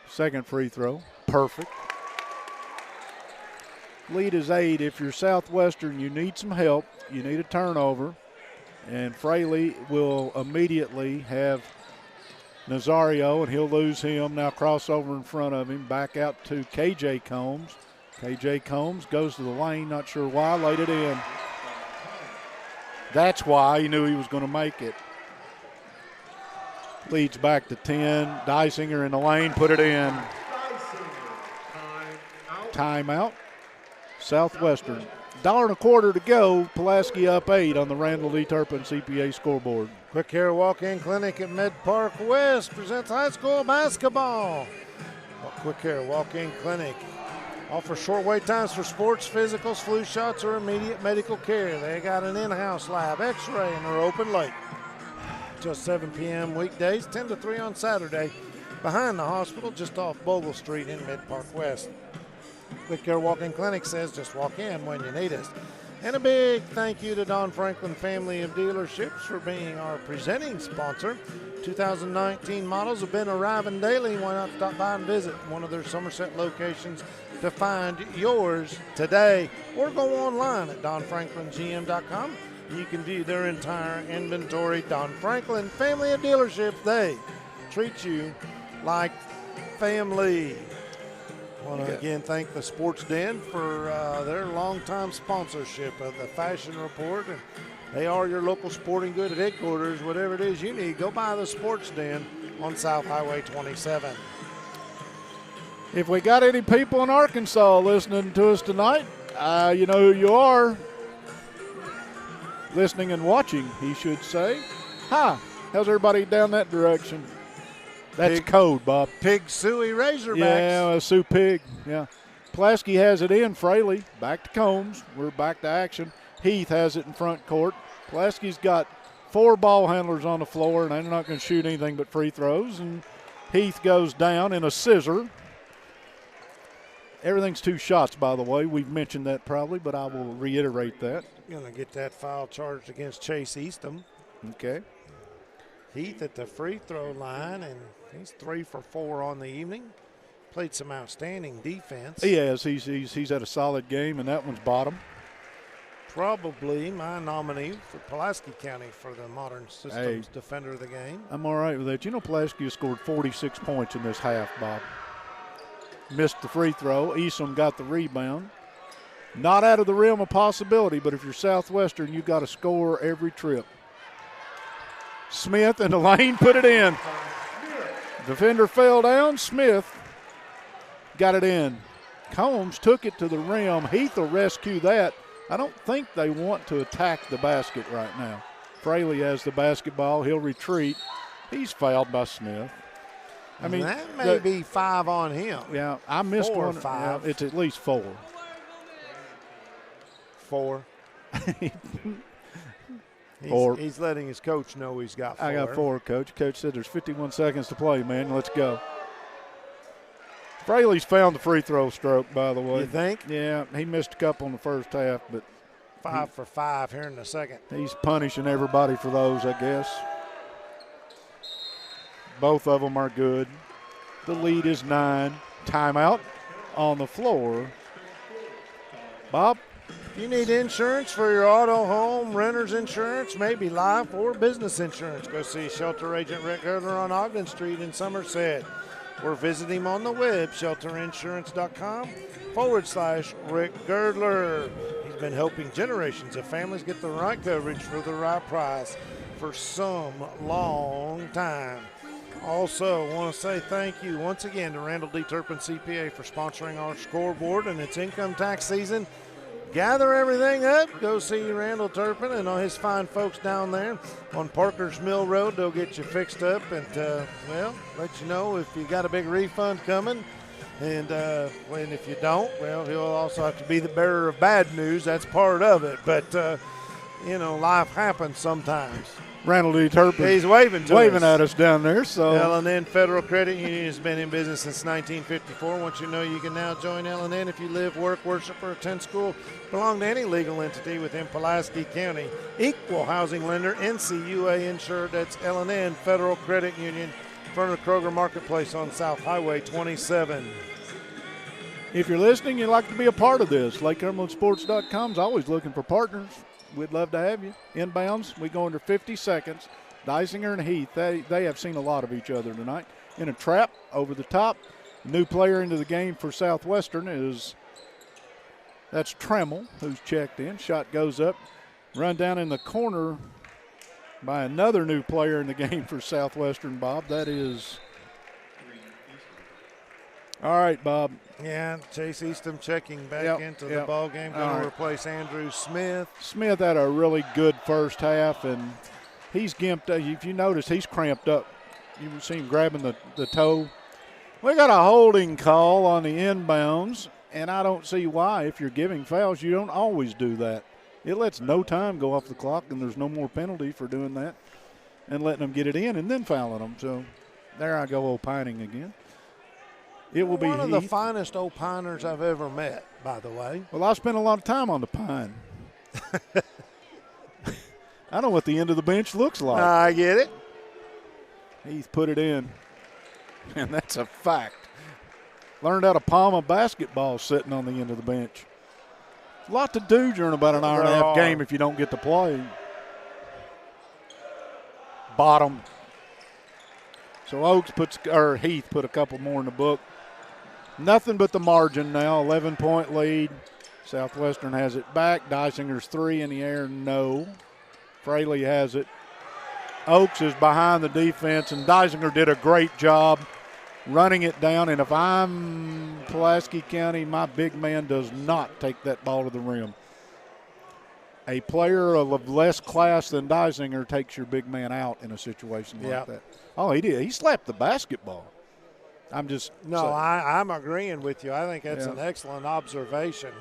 Second free throw, perfect. Lead is 8. If you're Southwestern, you need some help. You need a turnover. And Fraley will immediately have Nazario, and he'll lose him. Now crossover in front of him, back out to K.J. Combs. K.J. Combs goes to the lane, not sure why, laid it in. That's why he knew he was going to make it. Leads back to 10. Deisinger in the lane, put it in. Timeout. Southwestern. $1.25 to go. Pulaski up 8 on the Randall D. Turpin CPA scoreboard. Quick Hair Walk-In Clinic at Med Park West presents high school basketball. Quick Hair Walk-In Clinic offers short wait times for sports, physicals, flu shots, or immediate medical care. They got an in-house lab, x-ray, and they're open late till 7 p.m. weekdays, 10 to 3 on Saturday, behind the hospital just off Bogle Street in Mid Park West. Quick Care Walk-In Clinic says just walk in when you need us. And a big thank you to Don Franklin Family of Dealerships for being our presenting sponsor. 2019 models have been arriving daily. Why not stop by and visit one of their Somerset locations to find yours today, or go online at donfranklingm.com. You can view their entire inventory. Don Franklin Family of Dealerships, they treat you like family. I want to again thank the Sports Den for their longtime sponsorship of the Fashion Report. And they are your local sporting good at headquarters. Whatever it is you need, go by the Sports Den on South Highway 27. If we got any people in Arkansas listening to us tonight, you know who you are. Listening and watching, he should say. Hi, how's everybody down that direction? That's code, Bob. Pig Suey Razorbacks. Yeah, Sioux Pig. Yeah. Pulaski has it in. Fraley back to Combs. We're back to action. Heath has it in front court. Pulaski's got 4 ball handlers on the floor, and they're not going to shoot anything but free throws. And Heath goes down in a scissor. Everything's 2 shots, by the way. We've mentioned that probably, but I will reiterate that. Going to get that foul charged against Chase Eastham. Okay. Heath at the free throw line, and he's 3 for 4 on the evening. Played some outstanding defense. He has. He's had a solid game, and that one's bottom. Probably my nominee for Pulaski County for the Modern Systems Defender of the Game. I'm all right with that. You know, Pulaski has scored 46 points in this half, Bob. Missed the free throw. Eastham got the rebound. Not out of the realm of possibility, but if you're Southwestern, you've got to score every trip. Smith in the lane, put it in. Defender fell down. Smith got it in. Combs took it to the rim. Heath will rescue that. I don't think they want to attack the basket right now. Fraley has the basketball. He'll retreat. He's fouled by Smith. I mean, that may be 5 on him. Yeah, I missed 4 or one. 5. Yeah, it's at least 4. 4. 4. He's letting his coach know he's got 4. I got 4, Coach. Coach said there's 51 seconds to play, man. Let's go. Fraley's found the free throw stroke, by the way. You think? Yeah, he missed a couple in the first half, but 5 for 5 here in the second. He's punishing everybody for those, I guess. Both of them are good. The lead is 9. Timeout on the floor. Bob? If you need insurance for your auto, home, renter's insurance, maybe life or business insurance, go see Shelter Agent Rick Girdler on Ogden Street in Somerset. Or visit him on the web, shelterinsurance.com/Rick Girdler. He's been helping generations of families get the right coverage for the right price for some long time. Also, want to say thank you once again to Randall D. Turpin CPA for sponsoring our scoreboard, and it's income tax season. Gather everything up. Go see Randall Turpin and all his fine folks down there on Parker's Mill Road. They'll get you fixed up and, let you know if you got a big refund coming. And if you don't, well, he'll also have to be the bearer of bad news. That's part of it. But, life happens sometimes. Randall D. Turpin. He's waving at us down there. So L&N Federal Credit Union has been in business since 1954. Once you know, you can now join L&N if you live, work, worship, or attend school, belong to any legal entity within Pulaski County. Equal housing lender, NCUA insured. That's L&N Federal Credit Union, in front of Kroger Marketplace on South Highway 27. if you're listening, you'd like to be a part of this, LakeCumberlandSports.com is always looking for partners. We'd love to have you. Inbounds, we go under 50 seconds. Dysinger and Heath, they have seen a lot of each other tonight. In a trap, over the top. New player into the game for Southwestern that's Trammell, who's checked in. Shot goes up. Run down in the corner by another new player in the game for Southwestern, Bob. That is. All right, Bob. Yeah, Chase Eastham checking back into the ball game. Going to replace Andrew Smith. Smith had a really good first half, and he's gimped up. If you notice, he's cramped up. You see him grabbing the toe. We got a holding call on the inbounds, and I don't see why. If you're giving fouls, you don't always do that. It lets no time go off the clock, and there's no more penalty for doing that and letting them get it in and then fouling them. So there I go opining again. It will be one of the finest opiners I've ever met, by the way. Well, I spent a lot of time on the pine. I know what the end of the bench looks like. I get it. He's put it in, and that's a fact. Learned how to palm a basketball sitting on the end of the bench. A lot to do during about an hour and a half game if you don't get to play. Bottom. So Heath put a couple more in the book. Nothing but the margin now, 11-point lead. Southwestern has it back. Dysinger's 3 in the air, no. Fraley has it. Oaks is behind the defense, and Dysinger did a great job running it down. And if I'm Pulaski County, my big man does not take that ball to the rim. A player of less class than Dysinger takes your big man out in a situation like that. Oh, he did. He slapped the basketball. I'm agreeing with you. I think that's an excellent observation.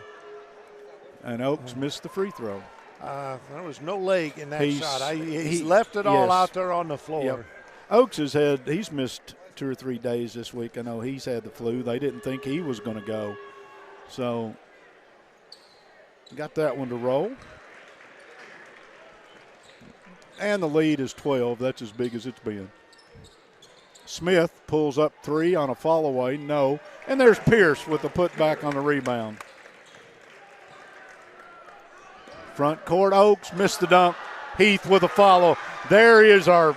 And Oaks missed the free throw. There was no leg in that shot. He's left it all out there on the floor. Yep. Oaks he's missed 2 or 3 days this week. I know he's had the flu. They didn't think he was going to go. So got that one to roll. And the lead is 12. That's as big as it's been. Smith pulls up 3 on a fall away. No. And there's Pierce with the putback on the rebound. Front court, Oaks missed the dunk. Heath with a follow. There is our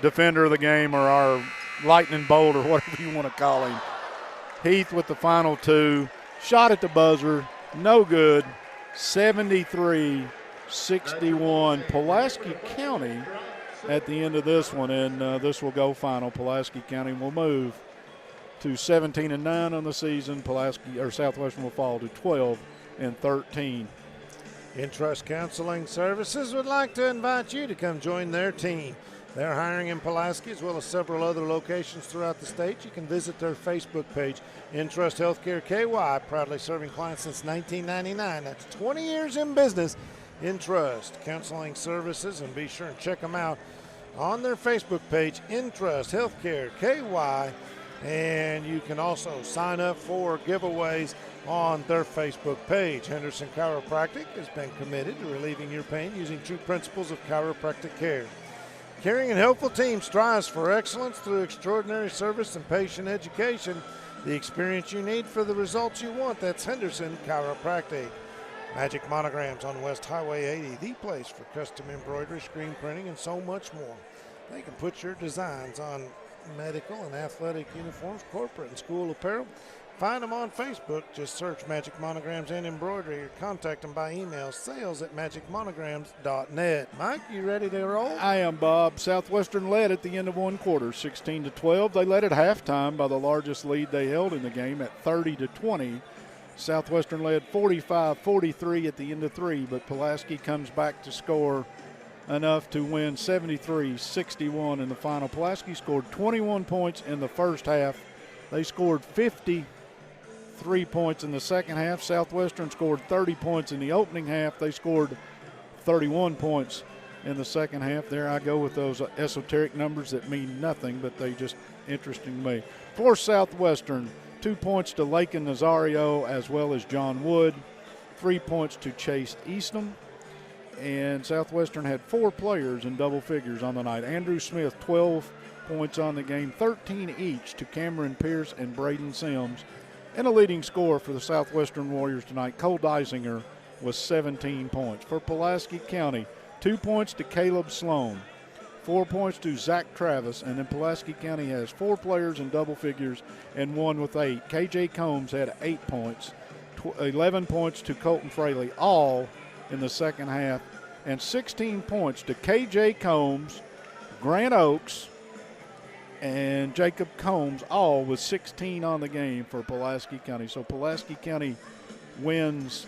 defender of the game, or our lightning bolt, or whatever you want to call him. Heath with the final 2. Shot at the buzzer. No good. 73-61. Pulaski County at the end of this one, and this will go final. Pulaski County will move to 17-9 on the season. Southwestern will fall to 12-13. Intrust Counseling Services would like to invite you to come join their team. They're hiring in Pulaski as well as several other locations throughout the state. You can visit their Facebook page, Intrust Healthcare KY, proudly serving clients since 1999. That's 20 years in business. Intrust Counseling Services, and be sure and check them out on their Facebook page, Intrust Healthcare KY. And you can also sign up for giveaways on their Facebook page. Henderson Chiropractic has been committed to relieving your pain using true principles of chiropractic care. Caring and helpful team strives for excellence through extraordinary service and patient education. The experience you need for the results you want. That's Henderson Chiropractic. Magic Monograms on West Highway 80, the place for custom embroidery, screen printing, and so much more. They can put your designs on medical and athletic uniforms, corporate and school apparel. Find them on Facebook. Just search Magic Monograms and Embroidery, or contact them by email, sales@magicmonograms.net. Mike, you ready to roll? I am, Bob. Southwestern led at the end of one quarter, 16-12. They led at halftime by the largest lead they held in the game at 30-20. Southwestern led 45-43 at the end of 3, but Pulaski comes back to score enough to win 73-61 in the final. Pulaski scored 21 points in the first half. They scored 53 points in the second half. Southwestern scored 30 points in the opening half. They scored 31 points in the second half. There I go with those esoteric numbers that mean nothing, but they just interesting to me. For Southwestern, 2 points to Lakin Nazario as well as John Wood, 3 points to Chase Eastham. And Southwestern had 4 players in double figures on the night. Andrew Smith, 12 points on the game, 13 each to Cameron Pierce and Braden Sims. And a leading scorer for the Southwestern Warriors tonight, Cole Dysinger, was 17 points. For Pulaski County, 2 points to Caleb Sloan, 4 points to Zach Travis, and then Pulaski County has 4 players in double figures and 1 with 8. KJ Combs had 8 points, 11 points to Colton Fraley, all in the second half, and 16 points to KJ Combs, Grant Oaks, and Jacob Combs, all with 16 on the game for Pulaski County. So Pulaski County wins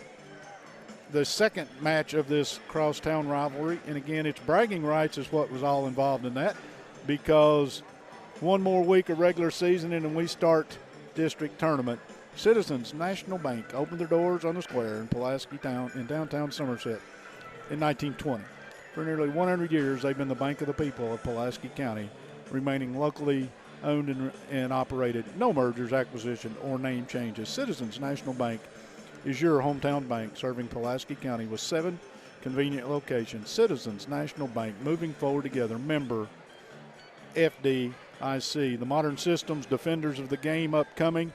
the second match of this crosstown rivalry. And again, it's bragging rights is what was all involved in that, because one more week of regular season and then we start district tournament. Citizens National Bank opened their doors on the square in Pulaski Town in downtown Somerset in 1920. For nearly 100 years, they've been the bank of the people of Pulaski County, remaining locally owned and operated. No mergers, acquisition, or name changes. Citizens National Bank is your hometown bank, serving Pulaski County with 7 convenient locations. Citizens National Bank, moving forward together. Member FDIC. The Modern Systems Defenders of the Game upcoming.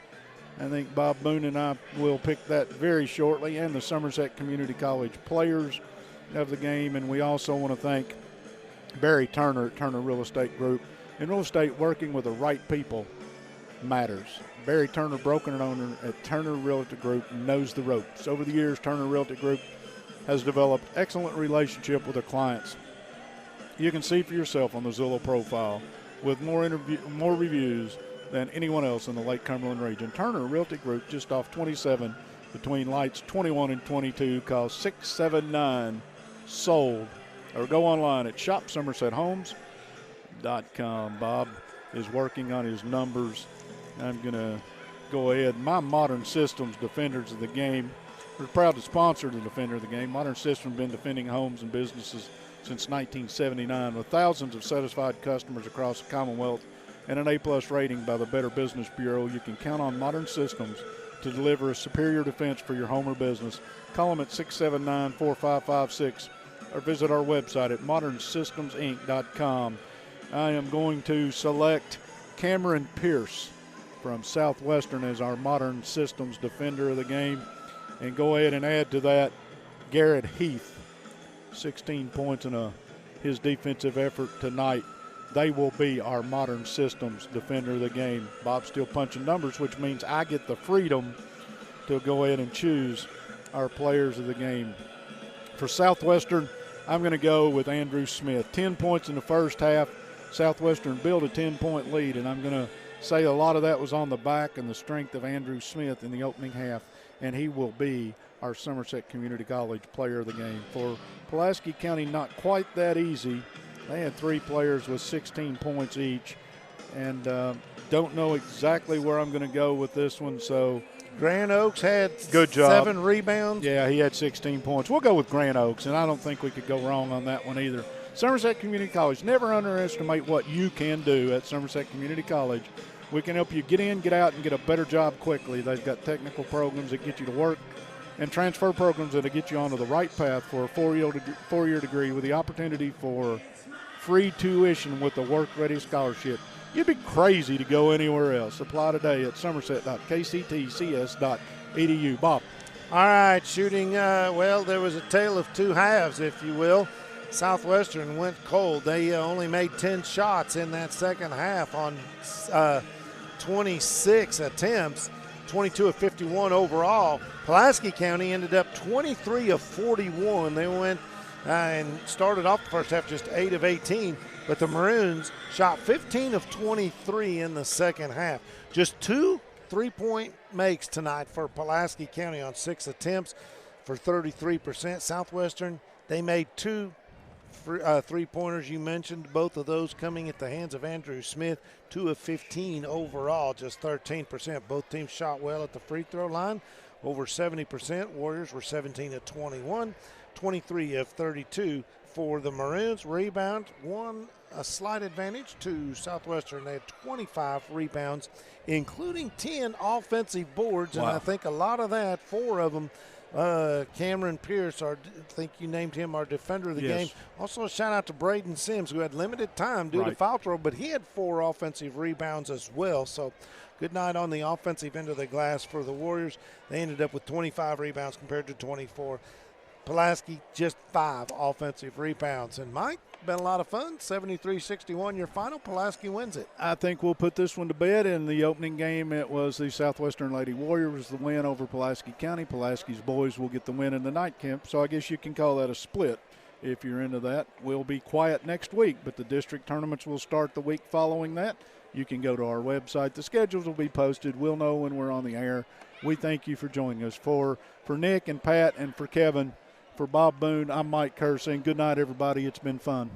I think Bob Boone and I will pick that very shortly, and the Somerset Community College players of the game. And we also want to thank Barry Turner at Turner Real Estate Group In real estate, working with the right people matters. Barry Turner, broker and owner at Turner Realty Group, knows the ropes. Over the years, Turner Realty Group has developed excellent relationship with their clients. You can see for yourself on the Zillow profile with more reviews than anyone else in the Lake Cumberland region. Turner Realty Group, just off 27 between lights 21 and 22, call 679-SOLD or go online at shopsomersethomes.com. Bob is working on his numbers. I'm going to go ahead. My Modern Systems Defenders of the Game. We're proud to sponsor the Defender of the Game. Modern Systems has been defending homes and businesses since 1979 with thousands of satisfied customers across the Commonwealth and an A+ rating by the Better Business Bureau. You can count on Modern Systems to deliver a superior defense for your home or business. Call them at 679-4556 or visit our website at modernsystems.inc.com. I am going to select Cameron Pierce from Southwestern as our Modern Systems Defender of the Game, and go ahead and add to that Garrett Heath, 16 points in his defensive effort tonight. They will be our Modern Systems Defender of the Game. Bob's still punching numbers, which means I get the freedom to go ahead and choose our players of the game. For Southwestern, I'm going to go with Andrew Smith. 10 points in the first half. Southwestern built a 10-point lead, and I'm going to say a lot of that was on the back and the strength of Andrew Smith in the opening half, and he will be our Somerset Community College player of the game. For Pulaski County, not quite that easy. They had 3 players with 16 points each, and don't know exactly where I'm going to go with this one. So Grand Oaks had good job. 7 rebounds. Yeah, he had 16 points. We'll go with Grand Oaks, and I don't think we could go wrong on that one either. Somerset Community College, never underestimate what you can do at Somerset Community College. We can help you get in, get out, and get a better job quickly. They've got technical programs that get you to work and transfer programs that will get you onto the right path for a four-year degree with the opportunity for free tuition with the Work-Ready Scholarship. You'd be crazy to go anywhere else. Apply today at somerset.kctcs.edu. Bob. All right, shooting, well, there was a tale of two halves, if you will. Southwestern went cold. They only made 10 shots in that second half on 26 attempts, 22 of 51 overall. Pulaski County ended up 23 of 41. They went and started off the first half just 8 of 18, but the Maroons shot 15 of 23 in the second half. Just 2 3-point makes tonight for Pulaski County on 6 attempts for 33%. Southwestern, they made 2 3-pointers. You mentioned both of those coming at the hands of Andrew Smith. 2 of 15 overall, just 13%. Both teams shot well at the free throw line, over 70%. Warriors were 17 of 21, 23 of 32 for the Maroons. Rebound, a slight advantage to Southwestern. They had 25 rebounds, including 10 offensive boards, and I think a lot of that, 4 of them, Cameron Pierce, I think you named him our defender of the game. Also a shout out to Braden Sims, who had limited time due to foul throw, but he had 4 offensive rebounds as well. So good night on the offensive end of the glass for the Warriors. They ended up with 25 rebounds compared to 24. Pulaski, just 5 offensive rebounds. And Mike, been a lot of fun. 73-61 your final. Pulaski wins it. I think we'll put this one to bed. In the opening game, it was the Southwestern Lady Warriors the win over Pulaski County. Pulaski's boys will get the win in the night camp, so I guess you can call that a split if you're into that. We'll be quiet next week, but the district tournaments will start the week following that. You can go to our website. The schedules will be posted. We'll know when we're on the air. We thank you for joining us. For Nick and Pat and for Kevin, for Bob Boone, I'm Mike Kerr saying good night, everybody. It's been fun.